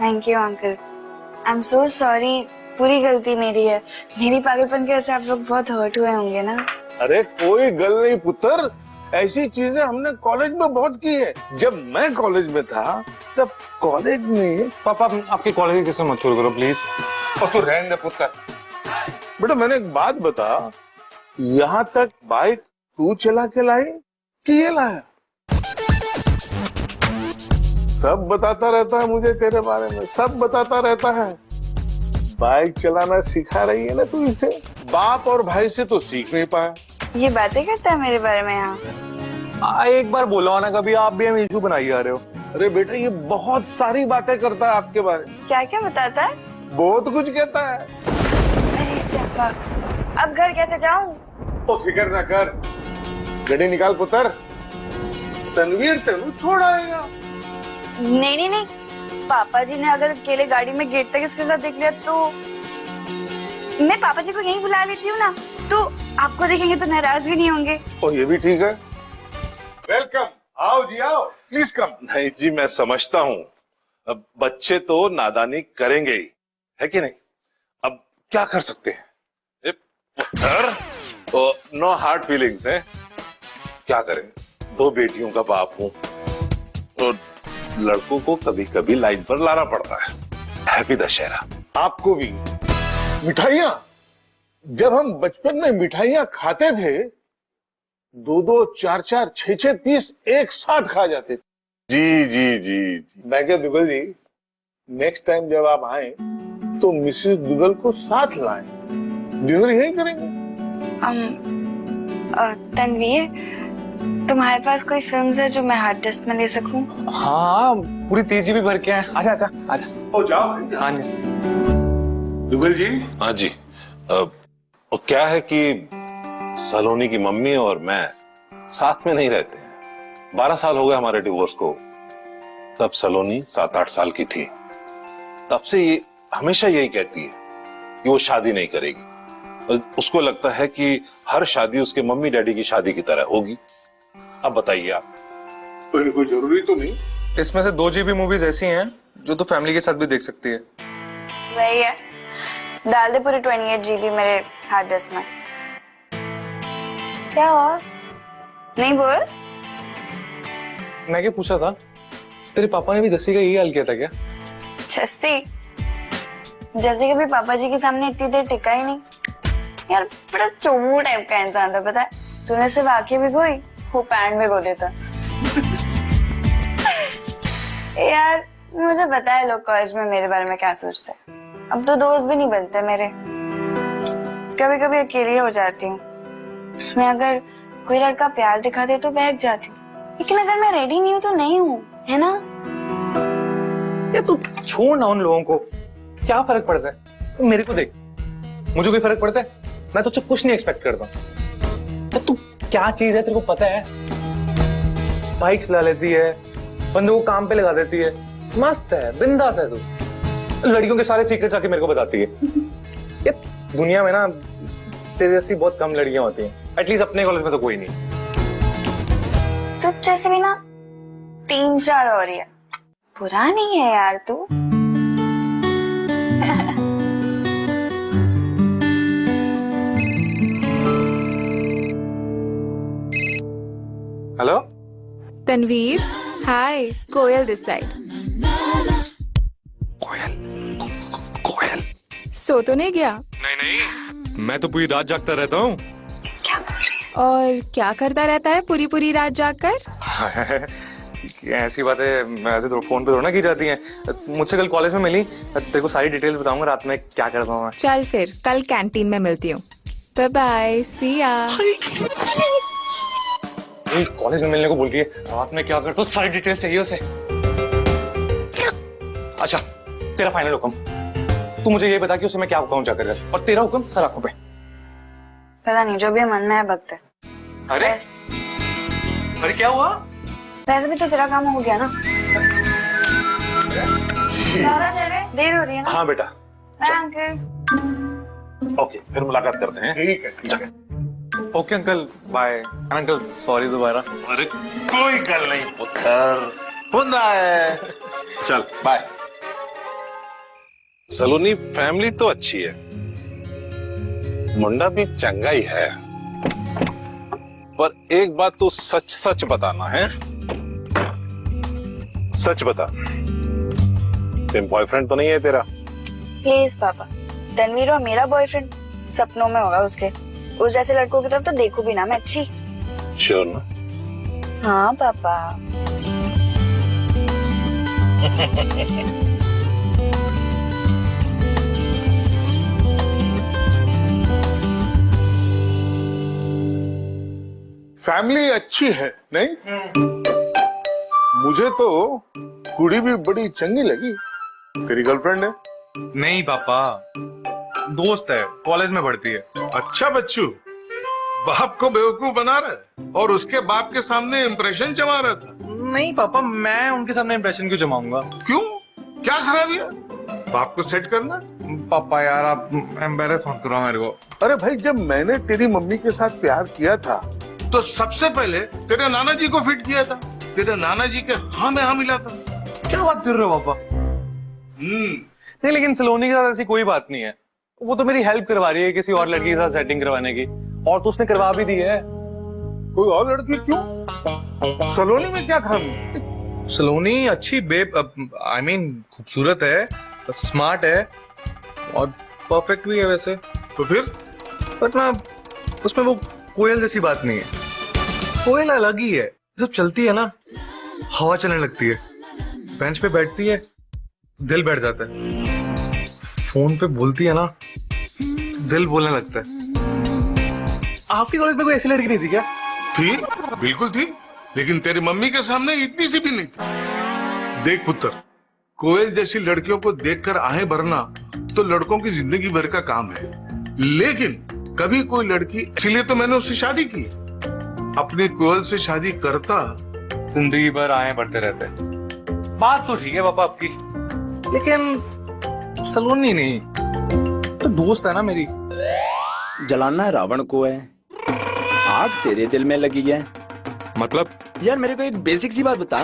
thank you uncle. I am so sorry, पूरी गलती मेरी है। मेरी पागलपन की वजह से आप लोग बहुत हर्ट हुए होंगे ना। अरे कोई गल नहीं पुत्र, ऐसी चीजें हमने कॉलेज में बहुत की है। जब मैं कॉलेज में था तब कॉलेज में पापा आपके कॉलेज की किस्म मत छोड़ करो प्लीज। और तो रहने दे पुत्र। बेटा मैंने एक बात बता, यहाँ तक बाइक तू चला के लाई कि ये लाया? सब बताता रहता है मुझे तेरे बारे में, सब बताता रहता है। बाइक चलाना सिखा रही है ना तू इसे, बाप और भाई से तो सीख नहीं पाया। ये बातें करता है मेरे बारे में यहाँ। एक बार बोला ना कभी, आप भी हम इशू बनाई जा रहे हो। अरे बेटा ये बहुत सारी बातें करता है आपके बारे में। क्या क्या बताता है? बहुत कुछ कहता है। अरे सिर्फ अब घर कैसे जाऊं? ओ फिक्र ना कर, गड्डी निकाल पुत्र, तनवीर तेनू छोड़ आएगा। नहीं नहीं नहीं, पापा जी ने अगर अकेले गाड़ी में गेट तक इसके साथ देख लिया तो मैं पापा जी को यहीं बुला लेती हूँ ना, तो आपको देखेंगे तो नाराज भी नहीं होंगे। ओ ये भी ठीक है। वेलकम, आओ जी आओ, प्लीज कम। नहीं जी मैं समझता हूँ, अब बच्चे तो नादानी करेंगे ही, है कि नहीं? अब क्या कर सकते हैं? तो नो हार्ड फीलिंग्स है, क्या करें, दो बेटियों का बाप हूं तो लड़कों को कभी कभी लाइन पर लाना पड़ता है। हैप्पी दशहरा। आपको भी। मिठाइयाँ, जब हम बचपन में मिठाइयाँ खाते थे 2-2, 4-4, 6-6 पीस एक साथ खा जाते थे। जी जी जी मैं क्या दुगल जी, नेक्स्ट टाइम जब आप आए तो मिसेस दुगल को साथ लाएं, डिनर यही करेंगे। तनवीर, तुम्हारे पास कोई फिल्म्स है जो मैं हार्ड डिस्क में ले सकूं? हाँ पूरी 30 GB भर के हैं। आजा आजा आजा। ओ जाओ। हाँ जी दुगल जी। हाँ जी। और क्या है कि सलोनी की मम्मी और मैं साथ में नहीं रहते हैं। 12 साल हो गए हमारे डिवोर्स को। तब सलोनी 7-8 साल की थी, तब से ये हमेशा यही कहती है कि वो शादी नहीं करेगी। उसको लगता है कि हर शादी उसके मम्मी डैडी की शादी की तरह होगी। अब बताइए आप। कोई जरूरी तो नहीं। इसमें से 2 GB मूवीज ऐसी हैं जो तो फैमिली के साथ भी देख सकती है। सही है, डाल दे पूरी 28 GB मेरे हार्ड डिस्क में। क्या हुआ? नहीं बोल। मैं क्या पूछा था, तेरे पापा ने भी जस्सी का यही हाल किया था क्या? जस्सी? जस्सी कभी पापा जी के सामने इतनी देर टिका ही नहीं यार, बड़ा चोमू टाइप का इंसान था पता है। तूने सिर्फ आंखें भिगोई, वो पैंट भिगो देता। यार मुझे पता है लोग कॉलेज में मेरे बारे में क्या सोचते हैं। अब तो दोस्त भी नहीं बनते मेरे, कभी कभी अकेली हो जाती हूँ। उसमें अगर कोई लड़का प्यार दिखा दे तो बहक जाती हूँ, लेकिन अगर मैं रेडी नहीं हूँ तो नहीं हूँ, है ना? ये तू छोड़ ना उन लोगों को, क्या फर्क पड़ता है? मेरे को देख, मुझे कोई फर्क पड़ता है? मैं तुझसे कुछ नहीं एक्सपेक्ट करता। तो तू क्या चीज है तेरे को पता है? बाइक चला लेती है, बंदे को काम पे लगा देती है, मस्त है, बिंदास है तू। लड़कियों के सारे सीक्रेट्स आके मेरे को बताती है। ये दुनिया में ना तेरे जैसी बहुत कम लड़कियां होती हैं, एटलीस्ट अपने कॉलेज में तो कोई नहीं। तुझ जैसे भी ना 3-4 और ही है, बुरा नहीं है यार तू। Hello Tanveer, hi, Koyal this side. Koyal सो तो नहीं गया? नहीं, मैं तो पूरी रात जागता रहता हूँ। और क्या करता रहता है पूरी रात जागकर? ऐसी बातें ऐसे तो फोन पे थोड़ा ना की जाती हैं। मुझसे कल कॉलेज में मिली, तेरे को सारी डिटेल्स बताऊंगा रात में क्या करता हूँ मैं। चल फिर कल कैंटीन में मिलती हूँ। बाय बाय, सी या। कॉलेज में मिलने को बोल रही है, रात में क्या करता हूँ सारी डिटेल्स चाहिए उसे। अच्छा तेरा फाइनल हुक्म, तू मुझे ये बता कि उसे मैं क्या कहूँ जाकर, और तेरा हुक्म सर आंखों पे। पता नहीं, जो भी मन में है बकते। अरे अरे क्या हुआ? वैसे भी तो तेरा काम हो गया ना। चले, देर हो रही है ना। हाँ बेटा। Bye uncle. ओके फिर मुलाकात करते हैं। ठीक है। Okay uncle, bye. Uncle sorry दोबारा। अरे कोई गल नहीं पुत्र, होता है। चल बाय। सलोनी फैमिली तो अच्छी है, मुंडा भी चंगा ही है, पर एक बात तो सच सच बताना है। सच बता, तेरा बॉयफ्रेंड तो नहीं है तेरा? प्लीज पापा, तनवीर और मेरा बॉयफ्रेंड सपनों में होगा उसके। उस जैसे लड़कों की तरफ तो देखूं भी ना मैं अच्छी। श्योर ना? हाँ पापा। फैमिली अच्छी है नहीं? मुझे तो कुड़ी भी बड़ी चंगी लगी। तेरी गर्लफ्रेंड है? नहीं पापा, दोस्त है, कॉलेज में पढ़ती है। अच्छा बच्चू, बाप को बेवकूफ बना रहा है और उसके बाप के सामने इंप्रेशन जमा रहा था। नहीं पापा, मैं उनके सामने इंप्रेशन क्यों जमाऊंगा? क्यों, क्या खराबी है? बाप को सेट करना। पापा यार आप एम्बेरस मत करो मेरे को। अरे भाई, जब मैंने तेरी मम्मी के साथ प्यार किया था तो सबसे पहले तेरे नाना जी को फिट किया था। तेरे नाना जी के हाँ में हाँ मिला था। क्या बात कर रहे हो पापा? नहीं लेकिन सलोनी के साथ ऐसी कोई बात नहीं है। वो तो मेरी हेल्प करवा रही है किसी और लड़की के साथ सेटिंग करवाने की, और तो उसने करवा भी दी है। कोई और लड़की क्यों? सलोनी में क्या खामी? सलोनी अच्छी बेब, आई मीन खूबसूरत है, स्मार्ट है और परफेक्ट भी है वैसे। तो फिर? बट ना उसमें वो कोयल जैसी बात नहीं है। कोयल अलग ही है, जब चलती है ना हवा चलने लगती है, बेंच पे बैठती है दिल बैठ जाता है, फोन पे बोलती है ना दिल बोलने लगता है। आपके कॉलेज में कोई ऐसी लड़की नहीं थी क्या? थी, बिल्कुल थी, लेकिन तेरी मम्मी के सामने इतनी सी भी नहीं थी। देख पुत्र, कोयल जैसी लड़कियों को देखकर आहें भरना तो लड़कों की जिंदगी भर का काम है, लेकिन कभी कोई लड़की, इसलिए तो मैंने उससे शादी की। अपनी कोयल से शादी करता जिंदगी भर आए बढ़ते रहते। बात तो ठीक है पापा आपकी, लेकिन सलोनी नहीं तो दोस्त है ना मेरी। जलाना रावण को है, आग तेरे दिल में लगी है। मतलब? यार मेरे को एक बेसिक सी बात बता,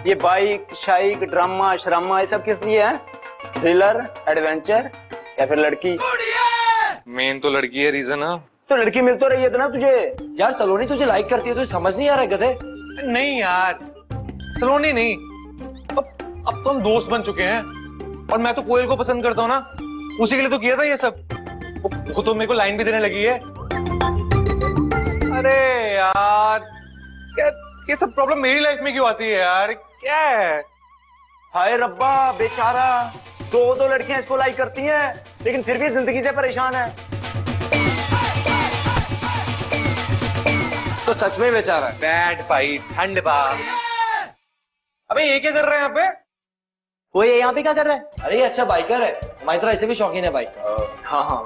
ये बाइक शाइक ड्रामा शरामा ये सब किस लिए है? थ्रिलर, एडवेंचर या फिर लड़की? मेन तो लड़की है रीजन। तो लड़की मिल तो रही है ना तुझे। यार सलोनी तुझे लाइक करती है, तुझे समझ नहीं आ रहा है गधे? नहीं यार, सलोनी नहीं, अब तो हम दोस्त बन चुके हैं, और मैं तो कोयल को पसंद करता हूँ ना, उसी के लिए तो किया था ये सब। वो तो मेरे को लाइन भी देने लगी है। अरे यार क्या ये सब प्रॉब्लम मेरी लाइफ में क्यों आती है यार? क्या है? हाय रब्बा बेचारा, दो लड़कियां इसको लाइक करती हैं लेकिन फिर भी जिंदगी से परेशान है। तो सच में बेचारा है। बैड भाई, ठंड बात। अबे ये क्या कर रहे हैं यहाँ पे? वो ये यहाँ पे क्या कर रहा है? अरे ये अच्छा बाइकर है, हमारी तरह ऐसे भी शौकीन है बाइक का। हाँ,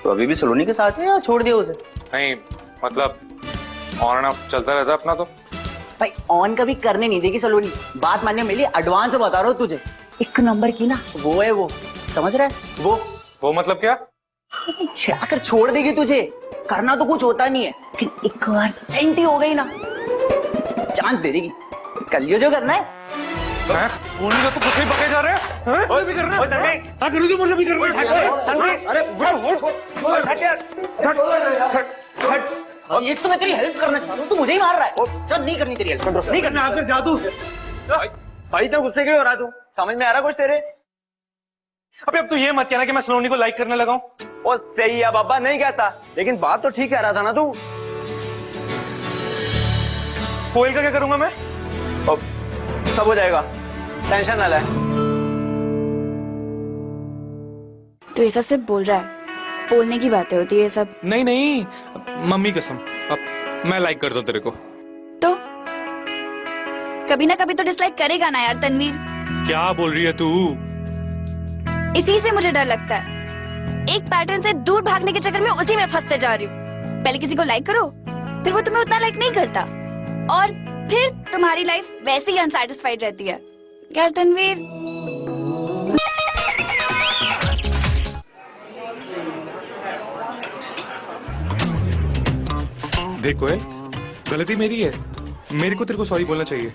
तो अभी भी सलोनी के साथ है या छोड़ दिया उसे? नहीं मतलब ऑन एंड ऑफ चलता रहता अपना। तो भाई ऑन कभी करने नहीं देगी सलोनी, बात मानने में एडवांस बता रहा हूँ तुझे। एक नंबर की ना वो है, वो समझ रहा है? वो मतलब क्या? छिड़ाकर छोड़ देगी तुझे, करना तो कुछ होता नहीं है, लेकिन एक बार सेंटी हो गई ना चांस दे देगी। कलियो जो करना है उन्हीं का तो कुछ नहीं पके जा रहे हैं। और भी करना है। हाँ करो जो मुझे भी करना है। अरे ये तो मैं तेरी हेल्प करना चाहता हूँ, तू मुझे ही मार रहा है। चल नहीं करनी तेरी हेल्प, नहीं करना। आकर जादू भाई इतना गुस्से क्यों हो रहा तू? समझ में आ रहा कुछ तेरे? अबे अब तो ये मत कहना कि मैं सलोनी को लाइक करने लगा हूँ। ओ सही है बाबा, नहीं कहता, लेकिन बात तो ठीक कह रहा था ना तू। कोयल का क्या करूंगा मैं? सब हो जाएगा, टेंशन ना ले। तो ये सब सिर्फ बोल रहा है, बोलने की बातें होती है ये सब। नहीं नहीं, मम्मी कसम, अब मैं लाइक करता हूँ तेरे को। तो कभी ना कभी तो डिसलाइक करेगा ना यार तनवीर। क्या बोल रही है तू? इसी से मुझे डर लगता है, एक पैटर्न से दूर भागने के चक्कर में उसी में फंसते जा रही हूँ। पहले किसी को लाइक करो, फिर वो तुम्हें उतना लाइक नहीं करता, और फिर तुम्हारी लाइफ वैसे ही अनसैटिस्फाइड रहती है। यार तनवीर, देख कोयल, गलती मेरी है, मेरे को तेरे को सॉरी बोलना चाहिए,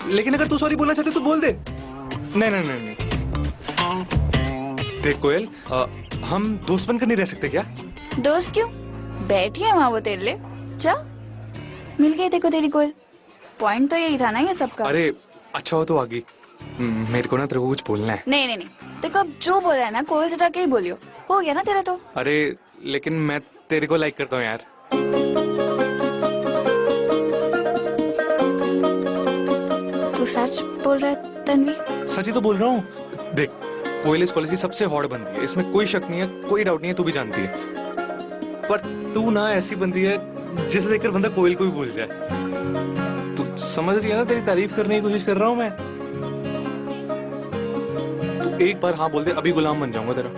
लेकिन अगर तू सॉरी बोलना चाहती तो बोल दे। नहीं नहीं नहीं नहीं, देख कोयल, हम दोस्त बनकर नहीं रह सकते क्या? दोस्त क्यों? बैठी है वहाँ वो तेरे लिए, जा मिल गई देखो तेरी कोयल। पॉइंट तो यही था ना ये सबका। अरे अच्छा हो तो आ गई। मेरे को ना तेरे को कुछ बोलना है। नहीं नहीं नहीं, देखो अब जो बोल रहा है ना कोयल से जाके ही बोलियो, हो गया ना तेरा तो। अरे लेकिन मैं तेरे को लाइक करता हूँ यार। तू सच बोल रहा है तन्वी? सच ही तो बोल रहा हूँ। देख, कोयल इस कॉलेज की सबसे हॉट बंदी है, इसमें कोई शक नहीं है, कोई डाउट नहीं है, तू भी जानती है। पर तू ना ऐसी बंदी है जिसे देखकर बंदा कोयल को भी भूल जाए। तू समझ रही है ना, तेरी तारीफ करने की कोशिश कर रहा हूँ मैं। तू एक बार हाँ बोल दे, अभी गुलाम बन जाऊंगा तेरा।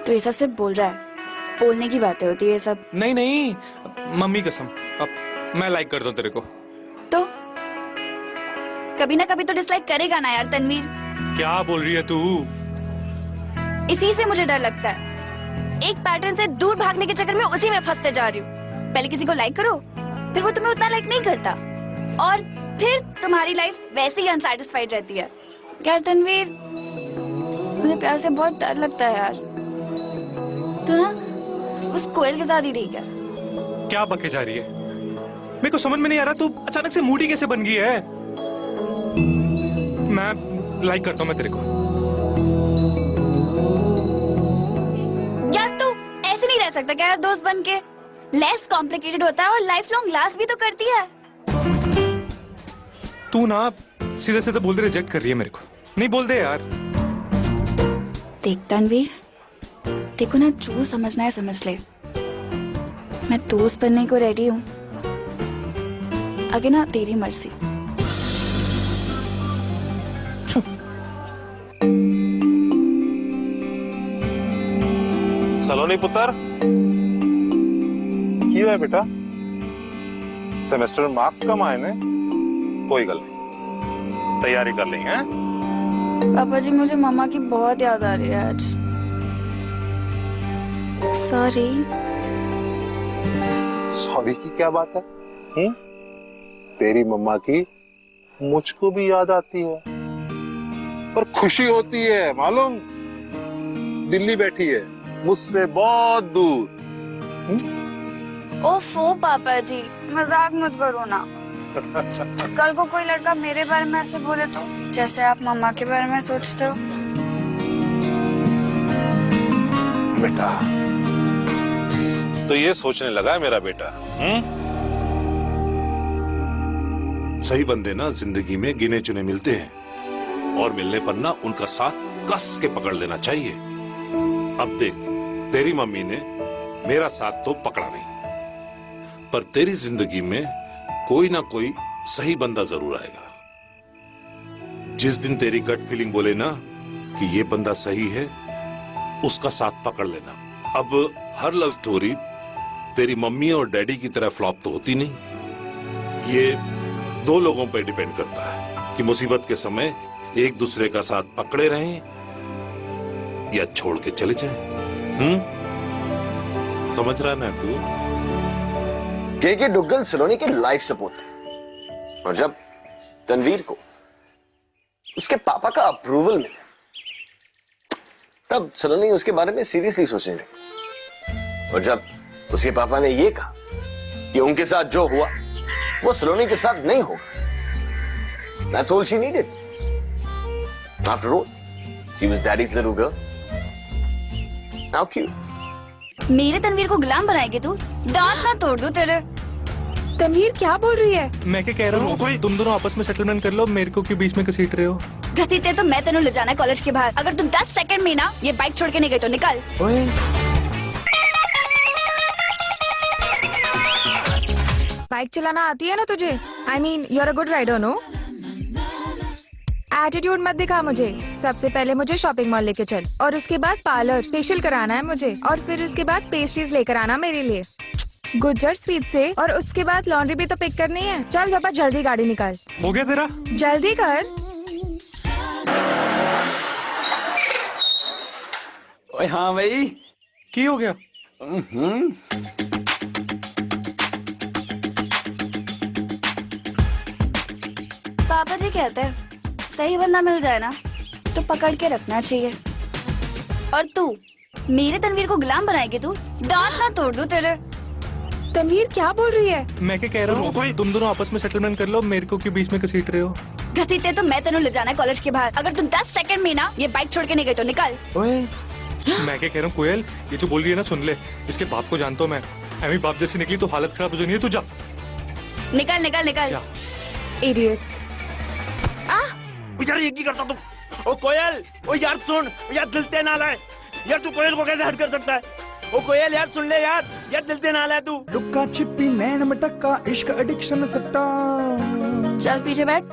तो ये सब सिर्फ बोल रहा है, बोलने की बातें होती है ये सब। नहीं नहीं, मम्मी कसम, अब मैं लाइक करता हूँ तेरे को। तो कभी ना कभी तो डिसलाइक करेगा ना यार तनवीर। क्या बोल रही है तू? इसी से मुझे डर लगता है, एक पैटर्न से दूर भागने के चक्कर में उसी में फंसते जा रही हूँ। पहले किसी को लाइक करो, फिर वो तुम्हें उतना लाइक नहीं करता, और फिर तुम्हारी लाइफ वैसे ही अनसैटिस्फाइड रहती है। यार तनवीर, मुझे प्यार से बहुत डर लगता है यार। तो ना उस कोयल के साथ ही ठीक है। क्या बके जा रही है? मेरे को समझ में नहीं आ रहा, तू अचानक से मूडी कैसे बन गई है? मैं लाइक करता हूँ मैं तेरे को। यार तू ऐसे नहीं रह सकता क्या यार, दोस्त बन के? लेस कॉम्प्लिकेटेड होता है और लाइफ लॉन्ग लास्ट भी तो करती है। तू ना सीधे सीधे बोल दे, रिजेक्ट कर रही है मेरे को। नहीं बोल दे यार। देख तनवीर, देखो ना, जो समझना है समझ ले, मैं दोस्त बनने को रेडी हूँ, आगे ना तेरी मर्जी। सलोनी पुत्र, क्यों है बेटा? सेमेस्टर में मार्क्स कम आए ने? कोई गल नहीं, तैयारी कर ली है? पापा जी, मुझे मामा की बहुत याद आ रही है आज। सॉरी। सॉरी की क्या बात है? तेरी मम्मा की मुझको भी याद आती है, पर खुशी होती है मालूम। दिल्ली बैठी है, मुझसे बहुत दूर। ओफो पापा जी, मजाक मत करो ना। कल को कोई लड़का मेरे बारे में ऐसे बोले तो, जैसे आप मम्मा के बारे में सोचते हो। बेटा, तो ये सोचने लगा है मेरा बेटा? सही बंदे ना जिंदगी में गिने चुने मिलते हैं, और मिलने पर ना उनका साथ कस के पकड़ लेना चाहिए। अब देख, तेरी मम्मी ने मेरा साथ तो पकड़ा नहीं, पर तेरी जिंदगी में कोई ना कोई सही बंदा जरूर आएगा। जिस दिन तेरी गट फीलिंग बोले ना कि ये बंदा सही है, उसका साथ पकड़ लेना। अब हर लव स्टोरी तेरी मम्मी और डैडी की तरह फ्लॉप तो होती नहीं। ये दो लोगों पर डिपेंड करता है कि मुसीबत के समय एक दूसरे का साथ पकड़े रहें या छोड़ के चले जाएं। समझ रहा ना तू? के डुग्गल सलोनी के लाइफ सपोर्ट थे, और जब तनवीर को उसके पापा का अप्रूवल मिला, तब सलोनी उसके बारे में सीरियसली सोचने लगी। और जब उसके पापा ने ये कहा कि उनके साथ जो हुआ वो सलोनी के साथ नहीं होगा, that's all she needed. After all, she was daddy's little girl. How cute. मेरे तनवीर को गुलाम बनाएगी तू? दांत ना तोड़ दूं तेरे। तनवीर क्या बोल रही है? मैं क्या कह रहा हूँ, तुम दोनों आपस में सेटलमेंट कर लो, मेरे को क्यों बीच में घसीट रहे हो? घसीटे तो मैं तेनू ले जाना है कॉलेज के बाहर। अगर तुम 10 सेकंड में ना ये बाइक छोड़ के नहीं गई तो निकल। बाइक चलाना आती है ना तुझे? I mean, you're a good rider, no? Attitude मत दिखा मुझे। सबसे पहले मुझे शॉपिंग मॉल लेके चल, और उसके बाद पार्लर, फेशियल कराना है मुझे, और फिर उसके बाद पेस्ट्रीज लेकर आना मेरे लिए गुज्जर स्वीट से, और उसके बाद लॉन्ड्री भी तो पिक करनी है। चल पापा जल्दी गाड़ी निकाल। हो गया तेरा? जल्दी कर। ओए हाँ भाई, की हो गया? पापा जी कहते हैं सही बंदा मिल जाए ना तो पकड़ के रखना चाहिए। और तू मेरे तनवीर को गुलाम बनाएगी तू? दांत ना तोड़ दूं तेरे। तनवीर क्या बोल रही है? मैं क्या कह रहा हूँ, तुम दोनों आपस में सेटलमेंट कर लो, मेरे को क्यों बीच में घसीट रहे हो? घसीटे तो मैं तेनू ले जाना है कॉलेज के बाहर। अगर तुम 10 सेकंड में ना ये बाइक छोड़ के नहीं गई तो निकल। मैं क्या कह रहा हूँ कोयल, ये जो बोल रही है ना सुन ले, इसके बाप को जानता हूँ मैं। एमी बाप जैसी निकली तो हालत खराब हो जानी है। तू जा, निकल निकल निकल। इडियट्स। यार ये की करता तुम? ओ कोयल, ओ यार सुन, यार दिल ते नाला है यार, तू कोयल को कैसे हट कर सकता है? ओ कोयल यार सुन ले यार दिल ते नाला है तू। लुक्का छिपी नैन मटक्का इश्क एडिक्शन सट्टा। चल पीछे बैठ।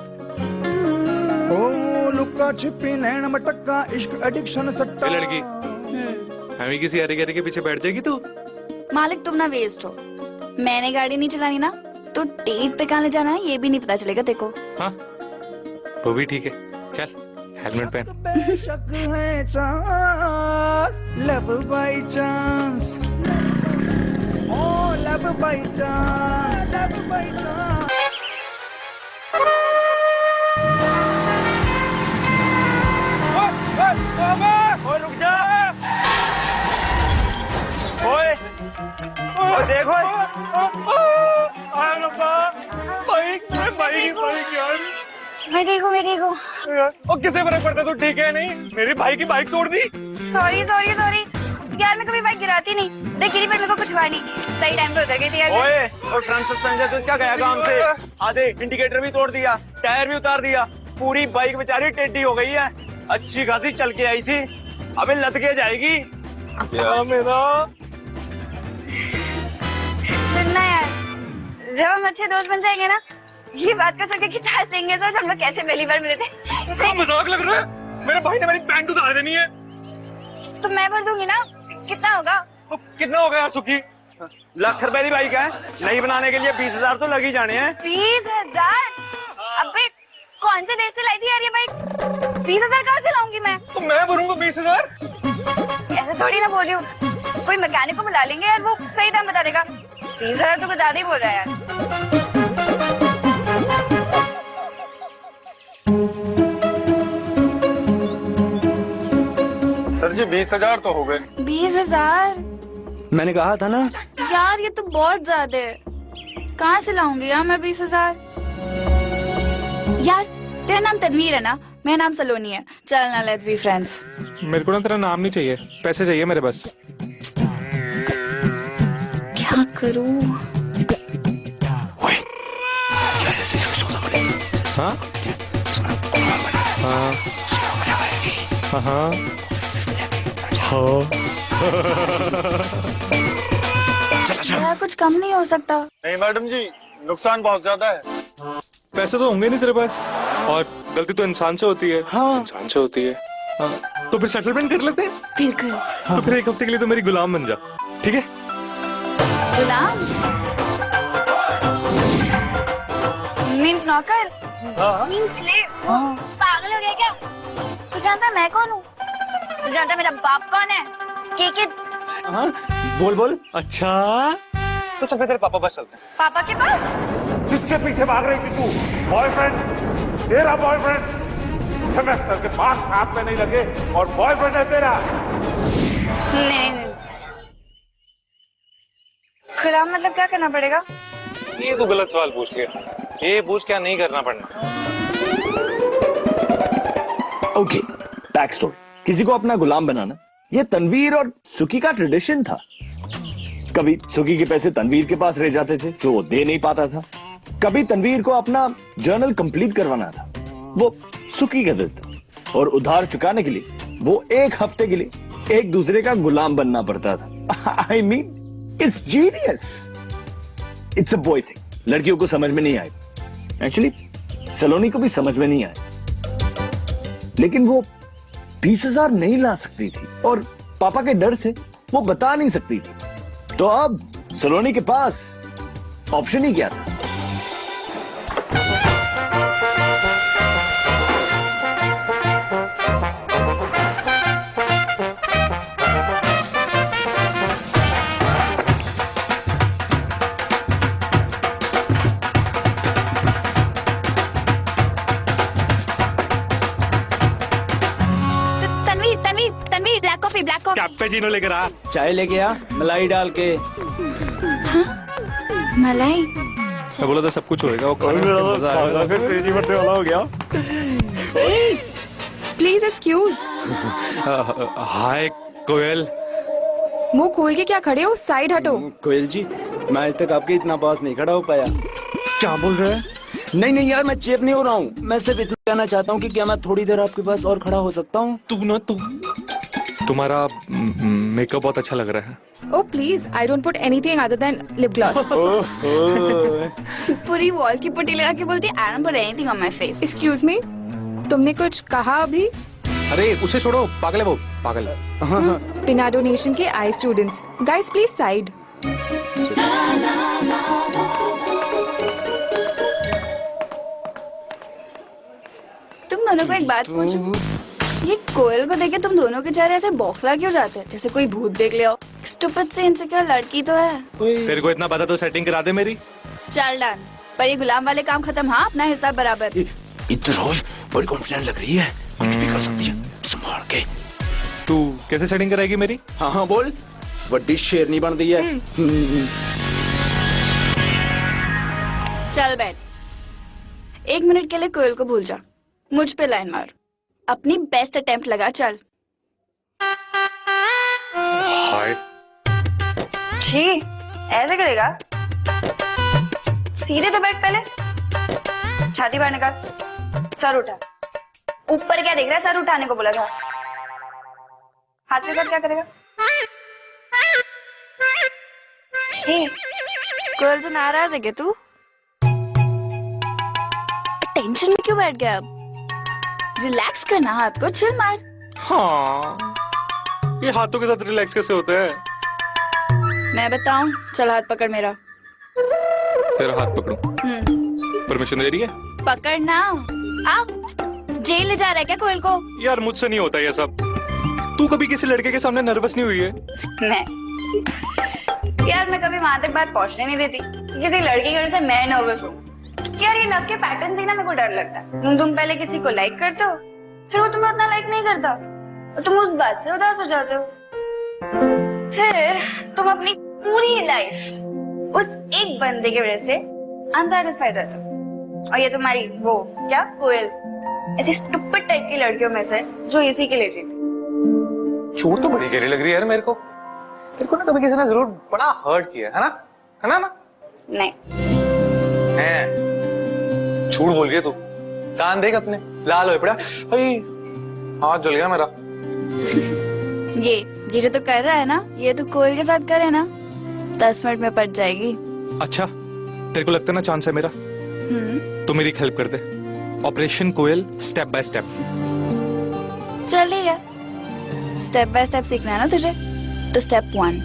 ओ लुक्का छिपी नैन मटक्का इश्क एडिक्शन सट्टा। लड़की, हमें किसी अरे के पीछे बैठ जाएगी तू? मालिक तुम ना वेस्ट हो। मैंने गाड़ी नहीं चलानी ना तो डेट पे कहाँ ले जाना है ये भी नहीं पता चलेगा तेको। हाँ वो भी ठीक है, चल हेलमेट पहन। बेशक है chance, love by chance, oh love by chance, love by chance. ओए रुक जा, ओए देखो मैं ठीक हूँ। और किसे फर्क पड़ता? तू ठीक है नहीं? मेरे भाई की बाइक तोड़ दी। सॉरी यार, मैं कभी बाइक गिराती नहीं। देख रही, मेरे को कुछ हुआ नहीं। सही टाइम पे उतर गई थी यार। ओए, और फ्रंट सस्पेंशन तो क्या गया काम से? आधे इंडिकेटर भी तोड़ दिया, टायर भी उतार दिया, पूरी बाइक बेचारी टेढ़ी हो गई है। अच्छी खासी चल के आई थी, अबे लद के जाएगी। क्या मेरा सुनना यार, जब हम अच्छे दोस्त बन जाएंगे ना, ये बात कर सकते कितना हंसेंगे। सोच हम लोग कैसे पहली बार मिले थे। क्या मजाक लग रहा है? मेरे भाई ने मेरी पैंट उतार देनी है। तो मैं भर दूंगी ना। कितना होगा? तो कितना होगा यार सुखी? लाख रुपए की बाइक है, नई बनाने के लिए 20,000 तो लग ही जाने हैं। 20,000? अबे कौन से देश से लाई थी यार ये बाइक? 20,000 कहाँ से लाऊंगी मैं? तो मैं भरूंगा 20,000। ऐसे थोड़ी ना बोल रही हूँ, कोई मैकेनिक को बुला लेंगे यार, वो सही दाम बता देगा। 20,000 तो कुछ ज्यादा ही बोल रहा है यार। सर जी 20,000 तो हो गए। 20,000? मैंने कहा था ना यार, ये तो बहुत ज्यादा है। कहाँ से लाऊंगी यार मैं 20,000? यार तेरा नाम तनवीर है ना, मेरा नाम सलोनी है। चल ना, लेट्स बी फ्रेंड्स। मेरे को ना तेरा नाम नहीं चाहिए, पैसे चाहिए मेरे बस। क्या करूं? हाँ हाँ हाँ यार कुछ कम नहीं हो सकता? नहीं मैडम जी, नुकसान बहुत ज्यादा है। पैसे तो होंगे नहीं तेरे पास, और गलती तो इंसान से होती है। हाँ इंसान से होती है। हाँ तो फिर सेटलमेंट कर लेते हैं। बिल्कुल। तो फिर एक हफ्ते के लिए तो मेरी गुलाम बन जा, ठीक है? गुलाम मीन्स नौकर? Means slave? पागल हो गया क्या? तू जानता मैं कौन हूँ? तू जानता मेरा बाप कौन है? के हाँ बोल। अच्छा तो चल तेरे पापा बस चलते हैं। पापा के पास? किसके पीछे भाग रही थी तू? बॉयफ्रेंड? तेरा बॉयफ्रेंड? सेमेस्टर के मार्क्स हाथ में नहीं लगे और बॉयफ्रेंड है तेरा? नहीं। गुलाम मतलब क्या करना पड़ेगा? ये तो गलत सवाल पूछ लिया। ये पूछ क्या नहीं करना पड़ना। Okay, back story. किसी को अपना गुलाम बनाना ये तनवीर और सुकी का ट्रेडिशन था। कभी सुकी के पैसे तनवीर के पास रह जाते थे जो वो दे नहीं पाता था। कभी तनवीर को अपना जर्नल कंप्लीट करवाना था, वो सुकी का देता, और उधार चुकाने के लिए वो एक हफ्ते के लिए एक दूसरे का गुलाम बनना पड़ता था। I mean it's genius. It's a boy thing. लड़कियों को समझ में नहीं आए, एक्चुअली सलोनी को भी समझ में नहीं आया, लेकिन वो 20,000 नहीं ला सकती थी और पापा के डर से वो बता नहीं सकती थी। तो अब सलोनी के पास ऑप्शन ही क्या था? ब्लैक कॉफी कैपेचिनो लेकर आ। चाय लेके आ, मलाई डाल के। मलाई मैं बोला था सब कुछ होएगा, वो मजा आएगा। फिर तेजी बढ़ने वाला हो गया। Please excuse. हाय कोयल। मुंह खोल के क्या खड़े हो? साइड हटो। कोयल जी, मैं आज तक आपके इतना पास नहीं खड़ा हो पाया। क्या बोल रहे हैं? नहीं नहीं यार, मैं चेप नहीं हो रहा हूँ। मैं सिर्फ इतना कहना चाहता हूँ कि क्या मैं थोड़ी देर आपके पास और खड़ा हो सकता हूँ? तुम्हारा मेकअप बहुत अच्छा लग रहा है। Oh please, I don't put anything other than lip gloss. पूरी वॉल की पुट्टी लगा के बोलती I don't put anything on my face. Excuse me, तुमने कुछ कहा अभी? अरे उसे छोड़ो, पागल है वो, पागल। बिना डोनेशन के आई स्टूडेंट्स, गाइस प्लीज साइड। तुम दोनों को एक बात पूछूं? ये कोयल को देखे तुम दोनों के चेहरे ऐसे बौखला क्यों जाते हैं, जैसे कोई भूत देख ले हो? स्टूपिड से इनसिक्योर लड़की तो है। तेरे को इतना पता तो सेटिंग करा दे मेरी। चल डन, पर ये गुलाम वाले काम खत्म। हाँ, अपना हिस्सा बराबर। इधर हो, बड़ी कॉन्फिडेंट लग रही है, कुछ भी कर सकती है, संभाल के। तू कैसे सेटिंग कराएगी मेरी? हाँ हाँ बोल, बड़ी शेरनी बन रही है। चल बैठ, 1 मिनट के लिए कोयल को भूल जा, मुझ पे लाइन मार, अपनी बेस्ट अटेम्प्ट लगा। चल। हाय। छी, ऐसे करेगा? सीधे तो बैठ पहले, छाती बाहर निकाल, सर उठा। ऊपर क्या देख रहा है? सर उठाने को बोला था। हाथ के साथ क्या करेगा? छी, कोयल से नाराज है क्या तू? टेंशन में क्यों बैठ गया? अब रिलैक्स करना, हाथ को चिल मार। हाँ, ये हाथों के साथ रिलैक्स कैसे होता है? मैं बताऊं? चल हाथ पकड़ मेरा। तेरा हाथ पकड़ूं? परमिशन दे रही है? पकड़ना। आ, जेल ले जा रहा है क्या कोयल को? यार मुझसे नहीं होता ये सब। तू कभी किसी लड़के के सामने नर्वस नहीं हुई है? यार मैं कभी वहां तक बात पहुंचने नहीं देती, किसी लड़की की वजह से मैं नर्वस हूँ। यार ये लव के पैटर्न से ना मेरे को डर लगता है। तुम पहले किसी को लाइक करते हो, फिर वो तुम्हें उतना लाइक नहीं करता, और तुम उस बात से उदास हो जाते हो। फिर तुम अपनी पूरी लाइफ उस एक बंदे की वजह से अनसैटिस्फाइड रहते हो। और ये तुम्हारी वो क्या कोयल ऐसी स्टूपिड टाइप की लड़कियों में से जो इसी के लिए जीती। चोट तो बड़ी गहरी लग रही है यार मेरे को। तेरे को ना कभी किसी ने जरूर बड़ा हर्ट किया है ना? है ना? नहीं है, झूठ बोल रही है तू। कान देख अपने, लाल हो पड़ा। हाथ जल गया मेरा। ये जो तो कर रहा है ना, ये तो कोयल के साथ करे ना, 10 मिनट में पट जाएगी। अच्छा, तेरे को लगता है ना चांस है मेरा? तो मेरी हेल्प कर दे। Operation Koyal step by step. चलिए, स्टेप बाय स्टेप सीखना है ना तुझे, तो स्टेप 1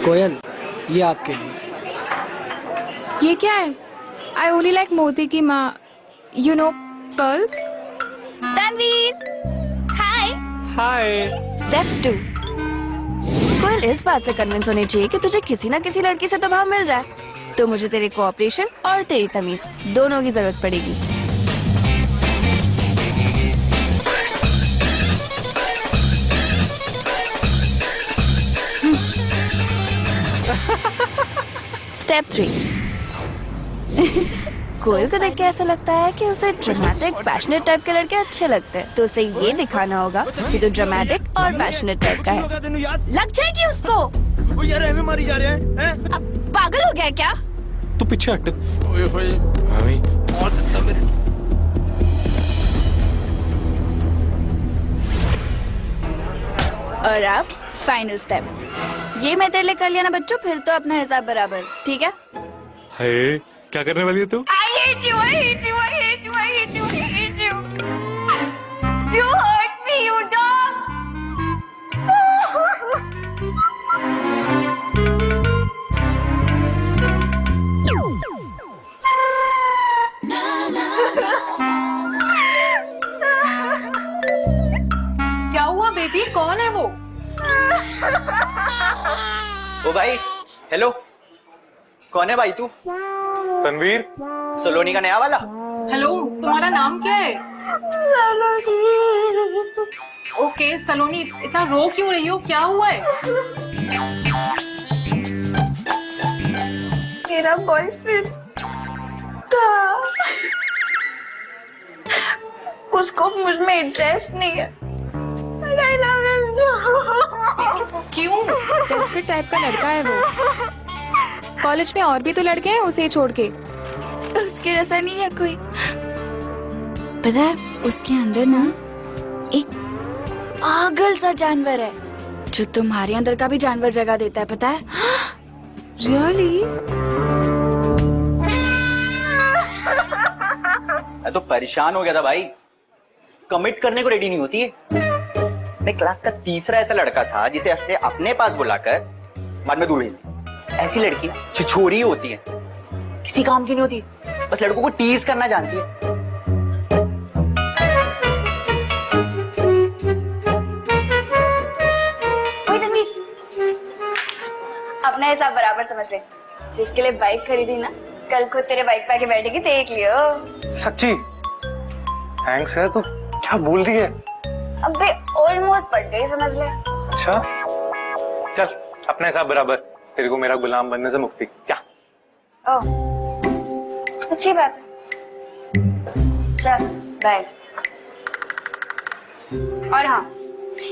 कोयल, ये आपके लिए। ये क्या है? आई ओनली लाइक मोती की माँ, you know pearls. Tanveer, hi. Hi. Step 2, Koyal इस बात से कन्विंस होनी चाहिए कि तुझे किसी ना किसी लड़की से तो भाव मिल रहा है, तो मुझे तेरे कोऑपरेशन और तेरी तमीज दोनों की जरूरत पड़ेगी। स्टेप 3, कोयल को देख के ऐसा लगता है कि उसे ड्रामेटिक पैशनेट टाइप के लड़के अच्छे लगते हैं, तो उसे ये दिखाना होगा कि तू ड्रामेटिक और पैशनेट टाइप का है। लग जाएगी उसको। यार हमें मारी जा रहे हैं। अब पागल हो गया क्या? तू पीछे हट। और अब फाइनल स्टेप, ये मैं तेरे लिए कर लिया ना बच्चों, फिर तो अपना हिसाब बराबर, ठीक है? हाय, क्या करने वाली है तू? I hate you, I hate you, I hate you, I hate you, I hate you. You hurt me, you dog. क्या हुआ बेबी, कौन है वो? ओ भाई, हेलो, कौन है भाई तू? तनवीर, सलोनी का नया वाला। हेलो, तुम्हारा नाम क्या है? ओके सलोनी, इतना रो क्यों रही हो, क्या हुआ है? मेरा बॉयफ्रेंड था, उसको मुझ में इंटरेस्ट नहीं है। क्यों? डेस्परेट टाइप का लड़का है वो। कॉलेज में और भी तो लड़के हैं उसे छोड़ के। उसके जैसा नहीं है कोई। पता है उसके अंदर ना एक पागल सा जानवर है जो तुम्हारे अंदर का भी जानवर जगा देता है, पता है? रियली? मैं तो परेशान हो गया था भाई, कमिट करने को रेडी नहीं होती है। मैं क्लास का तीसरा ऐसा लड़का था जिसे अपने पास बुलाकर बाद में दूर भेज दिया। ऐसी लड़की ना छिछोरी होती है, किसी काम की नहीं होती, बस लड़कों को टीज करना जानती है। अपना हिसाब बराबर समझ ले। जिसके लिए बाइक खरीदी ना, कल खुद तेरे बाइक पे आके बैठेगी, देख लियो। सच्ची? थैंक्स है, तू क्या बोल रही है? अबे ऑलमोस्ट पड़ गई, समझ ले। अच्छा चल, अपना हिसाब बराबर, तेरे को मेरा गुलाम बनने से मुक्ति। क्या? ओह, अच्छी बात है। चल बाय। और हाँ,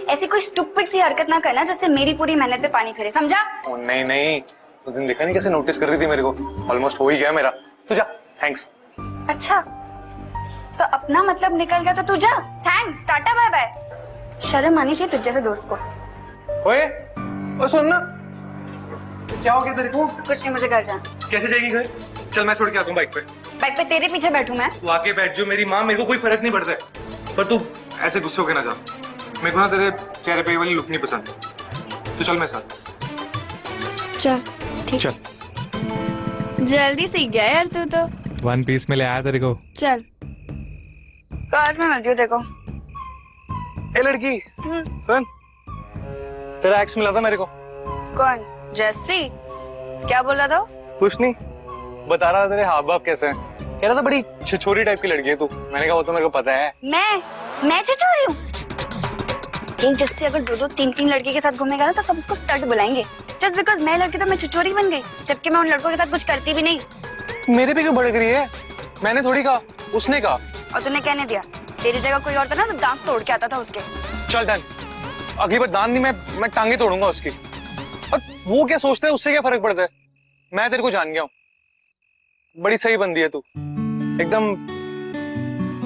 ऐसी कोई स्टूपिड सी हरकत ना करना जिससे मेरी पूरी मेहनत पे पानी फिरे, समझा? ओ, नहीं नहीं, उस दिन देखा नहीं कैसे नोटिस कर रही थी मेरे को। ऑलमोस्ट हो ही गया मेरा। तू जा, थैंक्स। अच्छा, तो अपना मतलब निकल गया तो तू जा, थैंक्स, टाटा बाय बाय। शर्म आनी चाहिए तुझ जैसे दोस्त को। ओए, ओ सुन ना, क्या हो गया तेरे को? कुछ नहीं, मुझे घर जाना। कैसे जाएगी घर? चल मैं छोड़ के आता हूँ बाइक पे। बाइक पे तेरे पीछे बैठूं मैं? तू आके बैठ जो, मेरी माँ, मेरे को कोई फर्क नहीं पड़ता है, पर तू ऐसे गुस्से होके ना जा। मेरे को ना तेरे चेहरे पे ये वाली लुक नहीं पसंद, तो चल मेरे साथ। चल ठीक। चल। जल्दी सीख गया यार तू तो। वन पीस में ले आया तेरे को। चल, काश में मिलती हूँ देखो। ए लड़की, सुन, तेरा एक्स मिला था मेरे को। कौन? जेसी? क्या बोल रहा था? कुछ नहीं, बता रहा था तेरे हाव भाव कैसे हैं। कह रहा था बड़ी छिछोरी टाइप की लड़की है तू। मैंने कहा वो तो मेरे को पता है। मैं छिछोरी हूँ? एक जस्सी अगर दो तीन लड़की के साथ घूमेगा ना तो सब उसको स्टड बुलाएंगे। जस्ट बिकॉज मैं लड़की तो मैं छिछोरी बन गई, जबकि मैं उन लड़कों के साथ कुछ करती भी नहीं। मेरे पे क्यों भड़क रही है? मैंने थोड़ी कहा, उसने कहा। और तूने कहने दिया? तेरी जगह कोई और था ना तो दांत तोड़ के आता था उसके। चल डन, अगली बार दांत नहीं, मैं टांगे तोड़ूंगा उसकी। और वो क्या सोचता है, उससे क्या फर्क पड़ता है? मैं तेरे को जान गया हूँ, बड़ी सही बंदी है तू, एकदम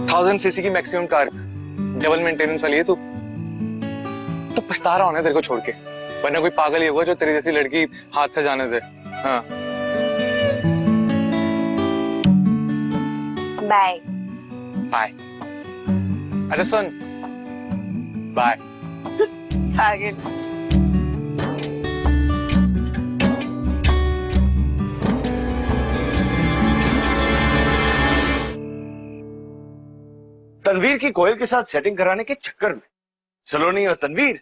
1000 सीसी की मैक्सिमम कार, डबल मेंटेनेंस वाली है तू। तो पछता रहा होना तेरे को छोड़ के, वरना कोई पागल ही होगा जो तेरी जैसी लड़की हाथ से जाने दे। हाँ बाय बाय। अच्छा सुन, बाय। आगे तनवीर की कोयल के साथ सेटिंग कराने के चक्कर में सलोनी और तनवीर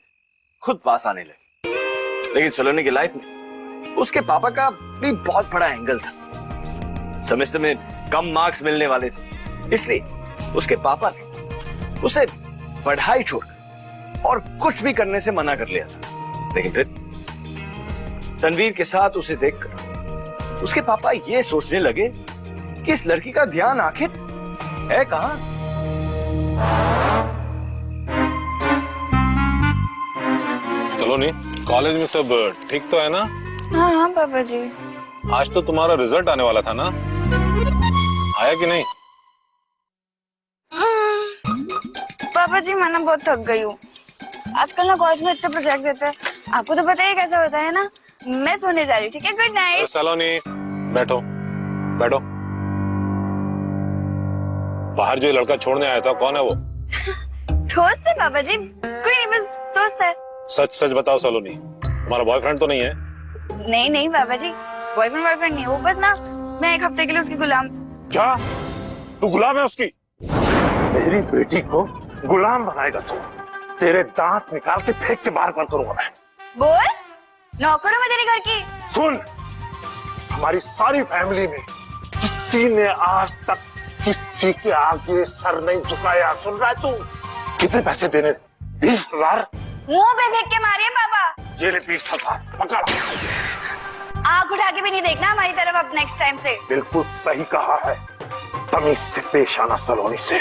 खुद पास आने लगे। लेकिन सलोनी की लाइफ में उसके पापा का भी बहुत बड़ा एंगल था। सेमेस्टर में कम मार्क्स मिलने वाले थे, इसलिए उसके पापा ने उसे पढ़ाई छोड़कर और कुछ भी करने से मना कर लिया था। लेकिन फिर तनवीर के साथ उसे देखकर उसके पापा ये सोचने लगे कि इस लड़की का ध्यान आखिर है कहां। सलोनी, कॉलेज में सब ठीक तो है ना? हाँ हाँ पापा जी। आज तो तुम्हारा रिजल्ट आने वाला था ना, आया कि नहीं? पापा जी मैं ना बहुत थक गई हूँ। आजकल ना कॉलेज में इतने प्रोजेक्ट्स देते हैं, आपको तो पता ही कैसा होता है ना। मैं सोने जा रही हूँ, ठीक है? Good night. सलोनी बैठो बैठो। बाहर जो लड़का छोड़ने आया था, कौन है वो? दोस्त है पापा जी, कोई नहीं, बस दोस्त है। सच सच बताओ सलोनी, तुम्हारा बॉयफ्रेंड तो नहीं है? नहीं नहीं पापा जी, बॉयफ्रेंड नहीं, वो बस ना मैं 1 हफ्ते के लिए उसकी गुलाम। क्या तू गुलाम है उसकी? मेरी बेटी को गुलाम बनाएगा तू? तेरे दांत निकाल के फेंक के बाहर कर करूंगा मैं। बोल, नौकर हूं मैं तेरे घर की। सुन, हमारी सारी फैमिली में किसी ने आज तक किसी के आगे सर नहीं झुकाया। सुन रहा है तू? कितने पैसे देने? 20,000। मुंह पे फेंक के मारिए पापा। ये ले 20,000, पकड़। आंख उठा के भी नहीं देखना हमारी तरफ अब नेक्स्ट टाइम से। बिल्कुल सही कहा है, तमीज से पेश आना सलोनी से।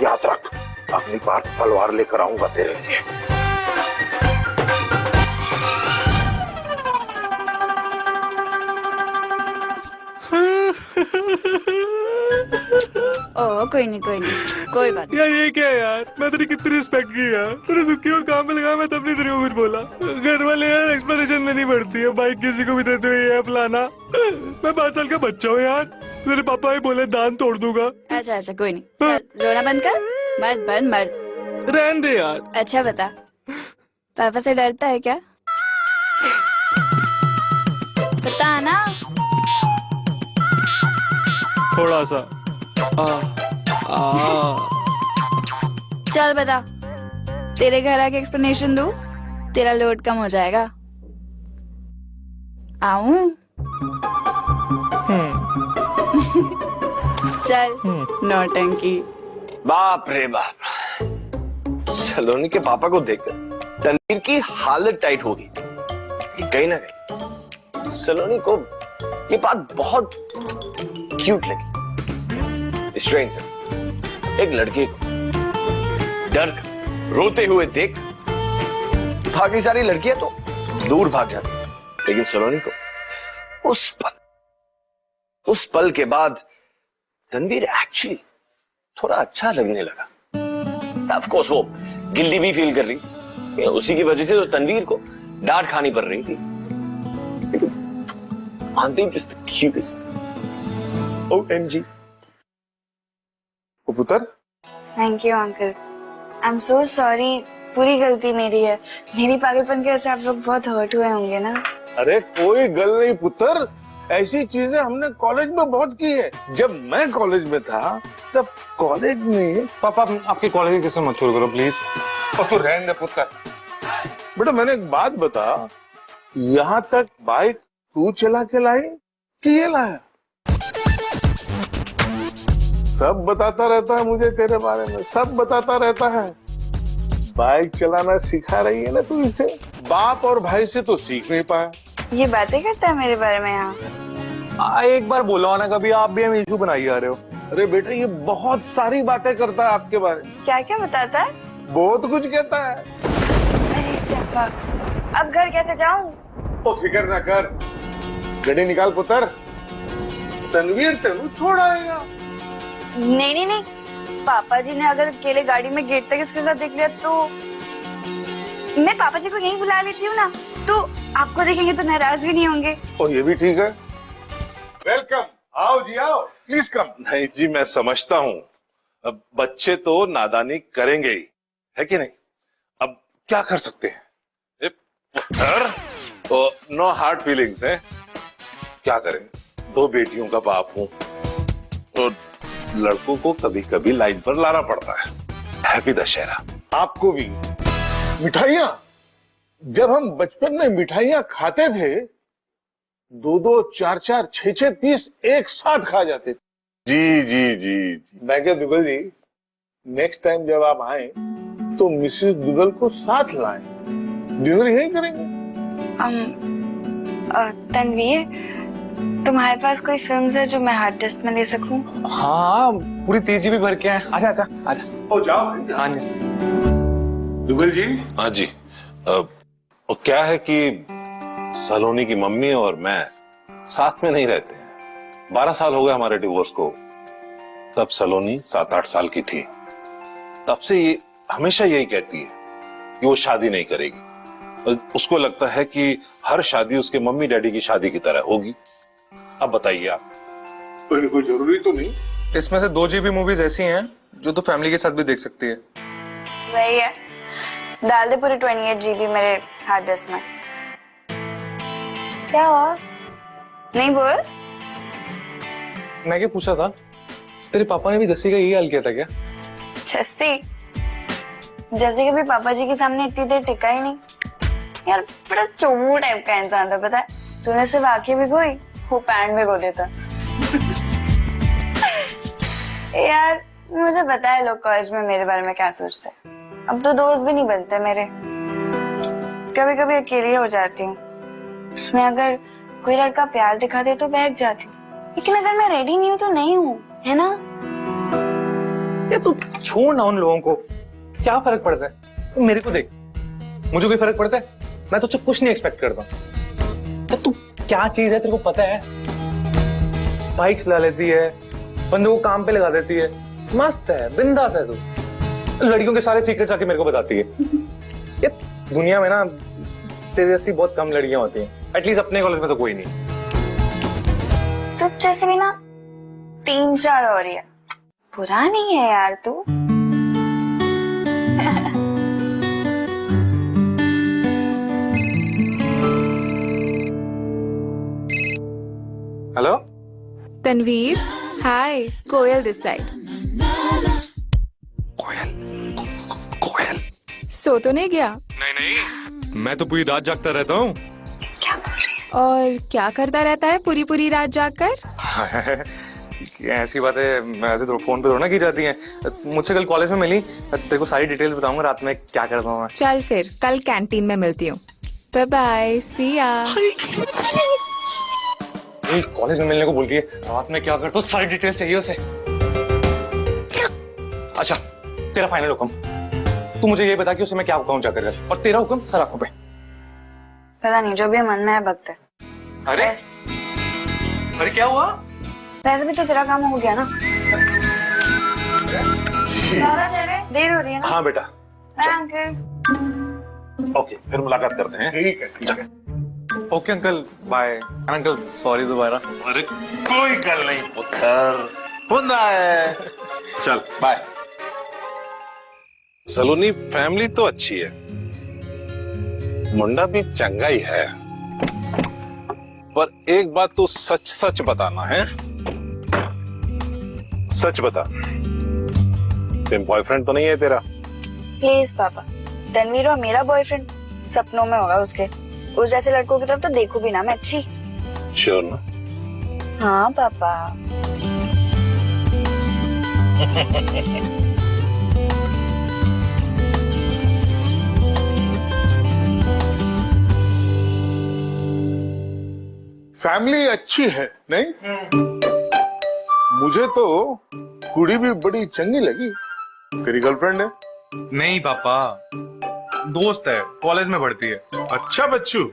याद रख, अगली बार तलवार लेकर आऊंगा तेरे लिए। ओ कोई नहीं कोई बात यार। ये क्या है यार, मैं तेरी कितनी रिस्पेक्ट की यार। तूने सुखी को काम में लगा, मैं तब नहीं तेरे को कुछ बोला। घर वाले यार एक्सप्लेनेशन देनी पड़ती है, बाइक किसी को भी देते हुए ये फलाना। मैं 5 साल का बच्चा हूँ यार, मेरे पापा ही बोले दांत तोड़ दूंगा। अच्छा अच्छा कोई नहीं, चल रोना बंद कर। मर्द रहने दे यार। अच्छा बता, पापा से डरता है क्या? बता ना। थोड़ा सा। चल बता, तेरे घर आके एक्सप्लेनेशन दूं, तेरा लोड कम हो जाएगा। आऊं? चल नौटंकी। बाप रे बाप, सलोनी के पापा को देखकर तनवीर की हालत टाइट होगी। कहीं ना कहीं सलोनी को ये बात बहुत क्यूट लगी। स्ट्रेंजर एक लड़के को डर कर रोते हुए देख बाकी सारी लड़कियां तो दूर भाग जाती, लेकिन सलोनी को उस पल के बाद तनवीर एक्चुअली थोड़ा अच्छा लगने लगा। ऑफ कोर्स वो गिल्टी भी फील कर रही थी, उसी की वजह से तो तनवीर को डांट खानी पड़ रही थी। Aunty just the cutest. OMG। पुत्र, thank you uncle, I am so sorry, पूरी गलती मेरी है। मेरी पागलपन की वजह से आप लोग बहुत हर्ट हुए होंगे ना। अरे कोई गल नहीं पुत्र, ऐसी चीजें हमने कॉलेज में बहुत की है। जब मैं कॉलेज में था तब कॉलेज में। पापा आपके कॉलेज किसे मत छोड़ करो प्लीज। और तू रहने दे पुत्र। बेटा मैंने एक बात बता, यहाँ तक बाइक तू चला के लाई कि ये लाया? सब बताता रहता है मुझे तेरे बारे में, सब बताता रहता है। बाइक चलाना सिखा रही है ना तू इसे, बाप और भाई से तो सीख नहीं पाया। ये बातें करता है मेरे बारे में यहाँ। एक बार बोला ना कभी, आप भी हम इशू बनाई जा रहे हो। अरे बेटा ये बहुत सारी बातें करता है आपके बारे में। क्या क्या बताता है? बहुत कुछ कहता है। अरे सिर्फा, अब घर कैसे जाऊं? तो फिक्र ना कर, गड्डी निकाल पुत्र, तनवीर तेनू छोड़ आएगा। नहीं नहीं नहीं, पापा जी ने अगर अकेले गाड़ी में गेट तक इसके साथ देख लिया तो मैं पापा जी को यहीं बुला लेती हूँ ना, तो आपको देखेंगे तो नाराज भी नहीं होंगे। और ये भी ठीक है। वेलकम, आओ जी आओ, प्लीज कम। नहीं जी, मैं समझता हूँ, अब बच्चे तो नादानी करेंगे ही, है कि नहीं? अब क्या कर सकते हैं? तो नो हार्ड फीलिंग्स है, क्या करें? 2 बेटियों का बाप हूं, तो लड़कों को कभी कभी लाइन पर लाना पड़ता है। हैप्पी दशहरा। आपको भी। मिठाइयाँ, जब हम बचपन में मिठाइयाँ खाते थे 2-2, 4-4, 6-6 पीस एक साथ खा जाते थे। जी जी जी। मैं क्या दुगल जी, नेक्स्ट टाइम जब आप आए तो मिसेस दुगल को साथ लाएं, डिनर यही करेंगे। तनवीर, तुम्हारे पास कोई फिल्म्स है जो मैं हार्ड डिस्क में ले सकूं? हाँ, पूरी 30 GB भर के हैं। आजा आजा आजा। ओ जाओ। हाँ दुगल जी। हाँ जी। वो क्या है कि सलोनी की मम्मी और मैं साथ में नहीं रहते हैं। 12 साल हो गए हमारे डिवोर्स को। तब सलोनी 7-8 साल की थी। तब से ये हमेशा यही कहती है कि वो शादी नहीं करेगी। उसको लगता है कि हर शादी उसके मम्मी डैडी की शादी की तरह होगी। अब बताइए आप। पर कोई जरूरी तो नहीं। इसमें से 2 GB मूवीज ऐसी हैं जो तो फैमिली के साथ भी देख सकती है। सही है, डाल दे पूरे 28 GB मेरे हार्ड डिस्क में। क्या हुआ? नहीं बोल। मैं क्या पूछा था, तेरे पापा ने भी जस्सी का यही हाल किया था क्या? जस्सी? जस्सी कभी पापा जी के सामने इतनी देर टिका ही नहीं यार। बड़ा चोमू टाइप का इंसान था, पता है? तूने सिर्फ आंखें भिगोई, वो पैंट भिगो देता। यार मुझे पता है लोग कॉलेज में मेरे बारे में क्या सोचते हैं। अब तो दोस्त भी नहीं बनते मेरे। कभी कभी अकेली हो जाती हूँ। मैं अगर कोई लड़का प्यार दिखा दे तो बहक जाती हूँ, लेकिन अगर मैं रेडी नहीं हूँ तो नहीं हूँ, है ना? ये तू छोड़ ना उन लोगों को, क्या फर्क पड़ता है? मेरे को देख, मुझे कोई फर्क पड़ता है? मैं तुझसे कुछ नहीं एक्सपेक्ट करता। तू क्या चीज है तेरे को पता है? बाइक चला लेती है, बंदों को काम पे लगा देती है, मस्त है, बिंदास है तू। लड़कियों के सारे सीक्रेट्स आके मेरे को बताती है। ये दुनिया में ना तेरे जैसी बहुत कम लड़कियां होती हैं, एटलीस्ट अपने कॉलेज में तो कोई नहीं। तुझ जैसे भी ना 3-4 और ही है। बुरा नहीं है यार तू। Hello Tanveer, hi, Koyal this side. Koyal सो तो नहीं गया? नहीं, मैं तो पूरी रात जागता रहता हूँ। और क्या करता रहता है पूरी रात जागकर? ऐसी बातें ऐसे तो फोन पे थोड़ा ना की जाती हैं। मुझसे कल कॉलेज में मिली, तेरे को सारी डिटेल्स बताऊंगा रात में क्या करता हूँ मैं। चल फिर कल कैंटीन में मिलती हूँ। बाय बाय, सी या। कॉलेज में मिलने को बोल रही है, रात में क्या करता हूँ सारी डिटेल्स चाहिए उसे। अच्छा तेरा फाइनल हुक्म, तू मुझे ये बता कि उसे मैं क्या कहूँ जाकर कर, और तेरा हुक्म सर आंखों पे। पता नहीं, जो भी मन में है भक्त है। अरे अरे क्या हुआ? वैसे भी तो तेरा काम हो गया ना। बाबा चले, देर हो रही है ना। हाँ बेटा। Bye uncle. ओके, फिर मुलाकात करते हैं। ठीक है ठीक है। Okay uncle, bye. Uncle sorry दोबारा। अरे कोई गल नहीं पुत्र, होता है। चल बाय। सलोनी फैमिली तो अच्छी है, मुंडा भी चंगा ही है, पर एक बात तो सच सच बताना है। सच बता, तेरा बॉयफ्रेंड तो नहीं है तेरा? प्लीज पापा, तनवीर और मेरा बॉयफ्रेंड सपनों में होगा उसके। उस जैसे लड़कों की तरफ तो देखूं भी ना मैं। अच्छी? श्योर ना? हाँ पापा। फैमिली अच्छी है नहीं? मुझे तो कुड़ी भी बड़ी चंगी लगी। तेरी गर्लफ्रेंड है? नहीं पापा, दोस्त है, कॉलेज में पढ़ती है। अच्छा बच्चू,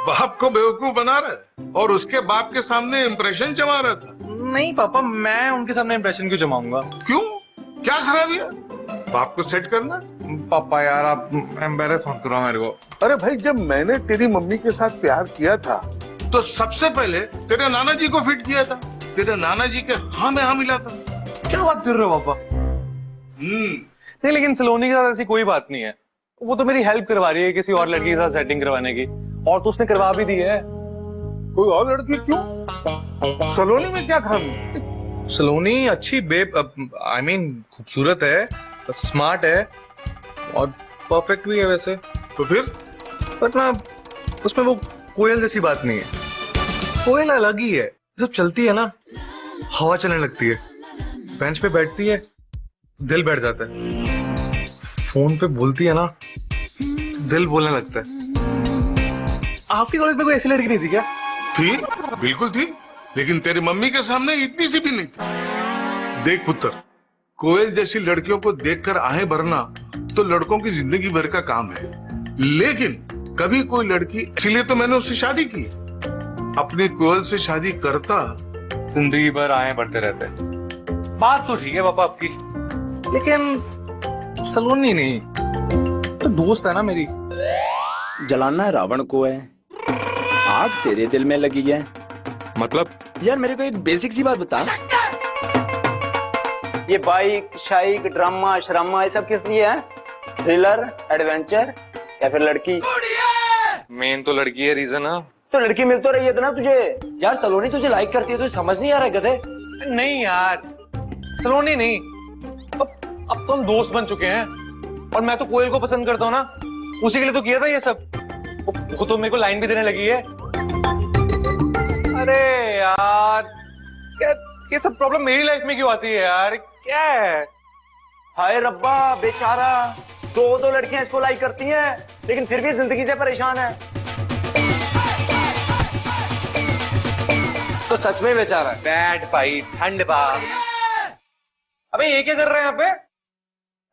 बाप को बेवकूफ बना रहा है और उसके बाप के सामने इंप्रेशन जमा रहा था। नहीं पापा, मैं उनके सामने इंप्रेशन क्यों जमाऊंगा? क्यों, क्या खराबी है? बाप को सेट करना। पापा यार आप एम्बेरस मत करो मेरे को। अरे भाई, जब मैंने तेरी मम्मी के साथ प्यार किया था तो सबसे पहले तेरे नाना जी को फिट किया था। तेरे नाना जी के हाँ में हाँ मिला था। क्या बात कर रहे हो पापा? नहीं, लेकिन सलोनी के साथ ऐसी कोई बात नहीं है। वो तो मेरी हेल्प करवा रही है किसी और लड़की के साथ सेटिंग करवाने की, और तो उसने करवा भी दी है। कोई और लड़की क्यों? सलोनी में क्या खामी? सलोनी अच्छी बेब, आई मीन खूबसूरत है, स्मार्ट है और परफेक्ट भी है वैसे। तो फिर? बट ना उसमें वो कोयल जैसी बात नहीं है। कोयल अलग ही है, जब चलती है ना हवा चलने लगती है, बेंच पे बैठती है दिल बैठ जाता है, फोन पे बोलती है ना दिल बोलने लगता है। आपके कॉलेज में कोई ऐसी लड़की नहीं थी क्या? थी, बिल्कुल थी, लेकिन तेरी मम्मी के सामने इतनी सी भी नहीं थी। देख पुत्र, कोयल जैसी लड़कियों को देखकर आहें भरना तो लड़कों की जिंदगी भर का काम है, लेकिन कभी कोई लड़की, इसीलिए तो मैंने उससे शादी की। अपनी कोयल से शादी करता जिंदगी भर आहें भरते रहते। बात तो ठीक है पापा आपकी, लेकिन सलोनी नहीं तो दोस्त है ना मेरी। जलाना रावण को है, आग तेरे दिल में लगी है। मतलब यार मेरे को एक बेसिक सी बात बता, ये बाइक शाइक ड्रामा शरामा ये सब किस लिए है? थ्रिलर, एडवेंचर या फिर लड़की? मेन तो लड़की है रीजन है। तो लड़की मिल तो रही है ना तुझे। यार सलोनी तुझे लाइक करती है, तुझे समझ नहीं आ रहा है गधे। नहीं यार सलोनी नहीं, अब तो हम दोस्त बन चुके हैं और मैं तो कोयल को पसंद करता हूँ ना, उसी के लिए तो किया था ये सब। वो तो मेरे को लाइन भी देने लगी है। अरे यार क्या ये सब प्रॉब्लम मेरी लाइफ में क्यों आती है यार, क्या है? हाय रब्बा बेचारा, दो लड़कियां इसको लाइक करती हैं लेकिन फिर भी जिंदगी से परेशान है। तो सच में बेचारा है। बैड भाई ठंड बा। अबे ये क्या कर रहे हैं यहाँ पे?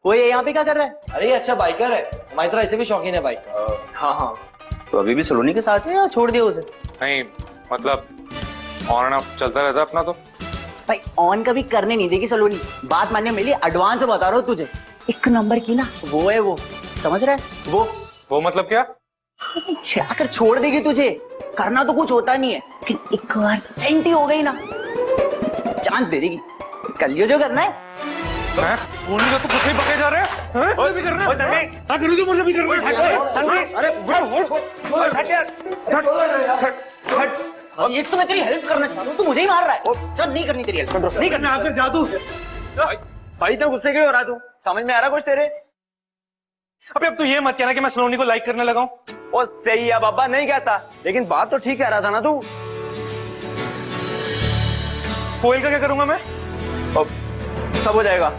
वो ये यहाँ पे क्या कर रहा है? अरे ये अच्छा बाइकर है, हमारी तरह ऐसे भी शौकीन है बाइक। हाँ तो अभी भी सलोनी के साथ है या छोड़ दिया उसे? नहीं मतलब ऑन एंड ऑफ चलता रहता अपना। तो भाई ऑन कभी करने नहीं देगी सलोनी, बात मानने में लिए एडवांस से बता रहा हूँ तुझे। एक नंबर की ना वो है, वो समझ रहा है? वो मतलब क्या? आकर छोड़ देगी तुझे, करना तो कुछ होता नहीं है, लेकिन एक बार सेंटी हो गई ना चांस दे देगी, कर लियो जो करना है। तो कुछ भी पके जा रहे हैं, और भी कर रहे हैं। हाँ करो जो मुझे भी कर रहे हैं। अरे ये तो मैं तेरी हेल्प करना चाहता हूँ, तू मुझे ही मार रहा है। चल नहीं करनी तेरी हेल्प, नहीं करना। आकर जादू भाई तो गुस्से क्यों हो रहा तू? समझ में आ रहा कुछ तेरे? अबे अब तू ये मत कहना कि मैं सलोनी को लाइक करने लगा हूँ। ओ सही है बाबा, नहीं कहता, लेकिन बात तो ठीक कह रहा था ना तू। कोयल का क्या करूंगा मैं? सब हो जाएगा,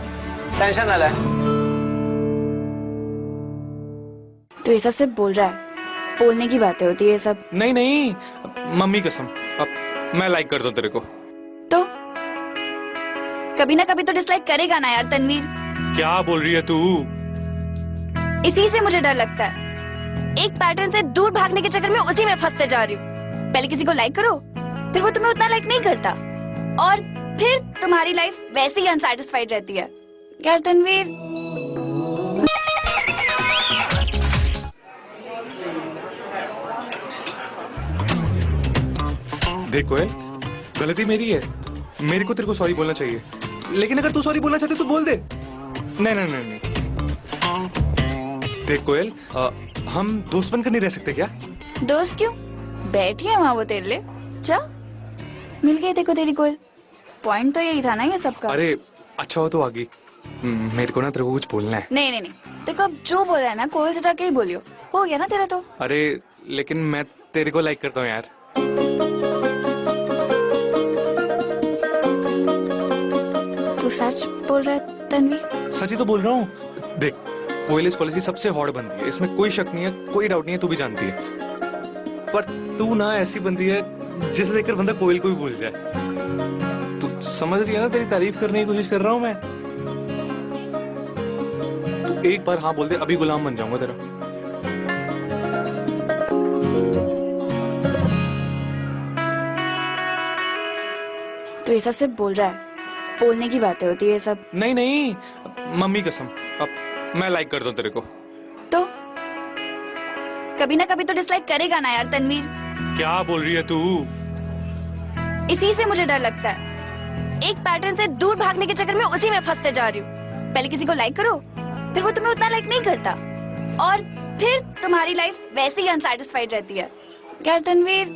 टेंशन ना ले। तो ये सब सिर्फ बोल रहा है, बोलने की बातें होती है ये सब। नहीं मम्मी कसम, अब मैं लाइक कर दूं तेरे को। तो कभी ना कभी तो डिसलाइक करेगा ना यार तनवीर। क्या बोल रही है तू? इसी से मुझे डर लगता है, एक पैटर्न से दूर भागने के चक्कर में उसी में फंसते जा रही हूँ। पहले किसी को लाइक करो, फिर वो तुम्हें उतना लाइक नहीं करता, और फिर तुम्हारी लाइफ वैसे ही अनसैटिस्फाइड रहती है यार तनवीर। देख कोयल, गलती मेरी है, मेरे को तेरे को सॉरी बोलना चाहिए, लेकिन अगर तू सॉरी बोलना चाहती तो बोल दे। नहीं। देख कोयल, हम दोस्त बनकर नहीं रह सकते क्या? दोस्त क्यों, बैठी है वहाँ वो तेरे लिए, जा मिल गई देखो तेरी कोयल। पॉइंट तो यही था ना ये सबका। अरे अच्छा हो तो आगे, मेरे को ना तेरे को कुछ बोलना है। नहीं देखो अब जो बोला है ना कोयल से जाके ही बोलियो, हो गया ना तेरा तो। अरे लेकिन मैं तेरे को लाइक करता हूँ यार। तू सच बोल रहा है तन्वी? सच ही तो बोल रहा हूँ। देख कोयल इस कॉलेज की सबसे हॉट बंदी है, इसमें कोई शक नहीं है, कोई डाउट नहीं है, तू भी जानती है। पर तू ना ऐसी बंदी है जिसे देखकर बंदा कोयल को भी भूल जाए। तू समझ रही है ना, तेरी तारीफ करने की कोशिश कर रहा हूं मैं। तू एक बार हाँ बोल दे, अभी गुलाम बन जाऊंगा तेरा। तो ये सब सिर्फ बोल रहा है, बोलने की बातें होती है ये सब। नहीं मम्मी कसम, अब मैं लाइक कर दूं तेरे को। तो कभी ना कभी तो डिसलाइक करेगा ना यार तनवीर। क्या बोल रही है तू? इसी से मुझे डर लगता है, एक पैटर्न से दूर भागने के चक्कर में उसी में फंसते जा रही हूँ। पहले किसी को लाइक करो, फिर वो तुम्हें उतना लाइक नहीं करता, और फिर तुम्हारी लाइफ वैसे ही अनसैटिस्फाइड रहती है यार तनवीर।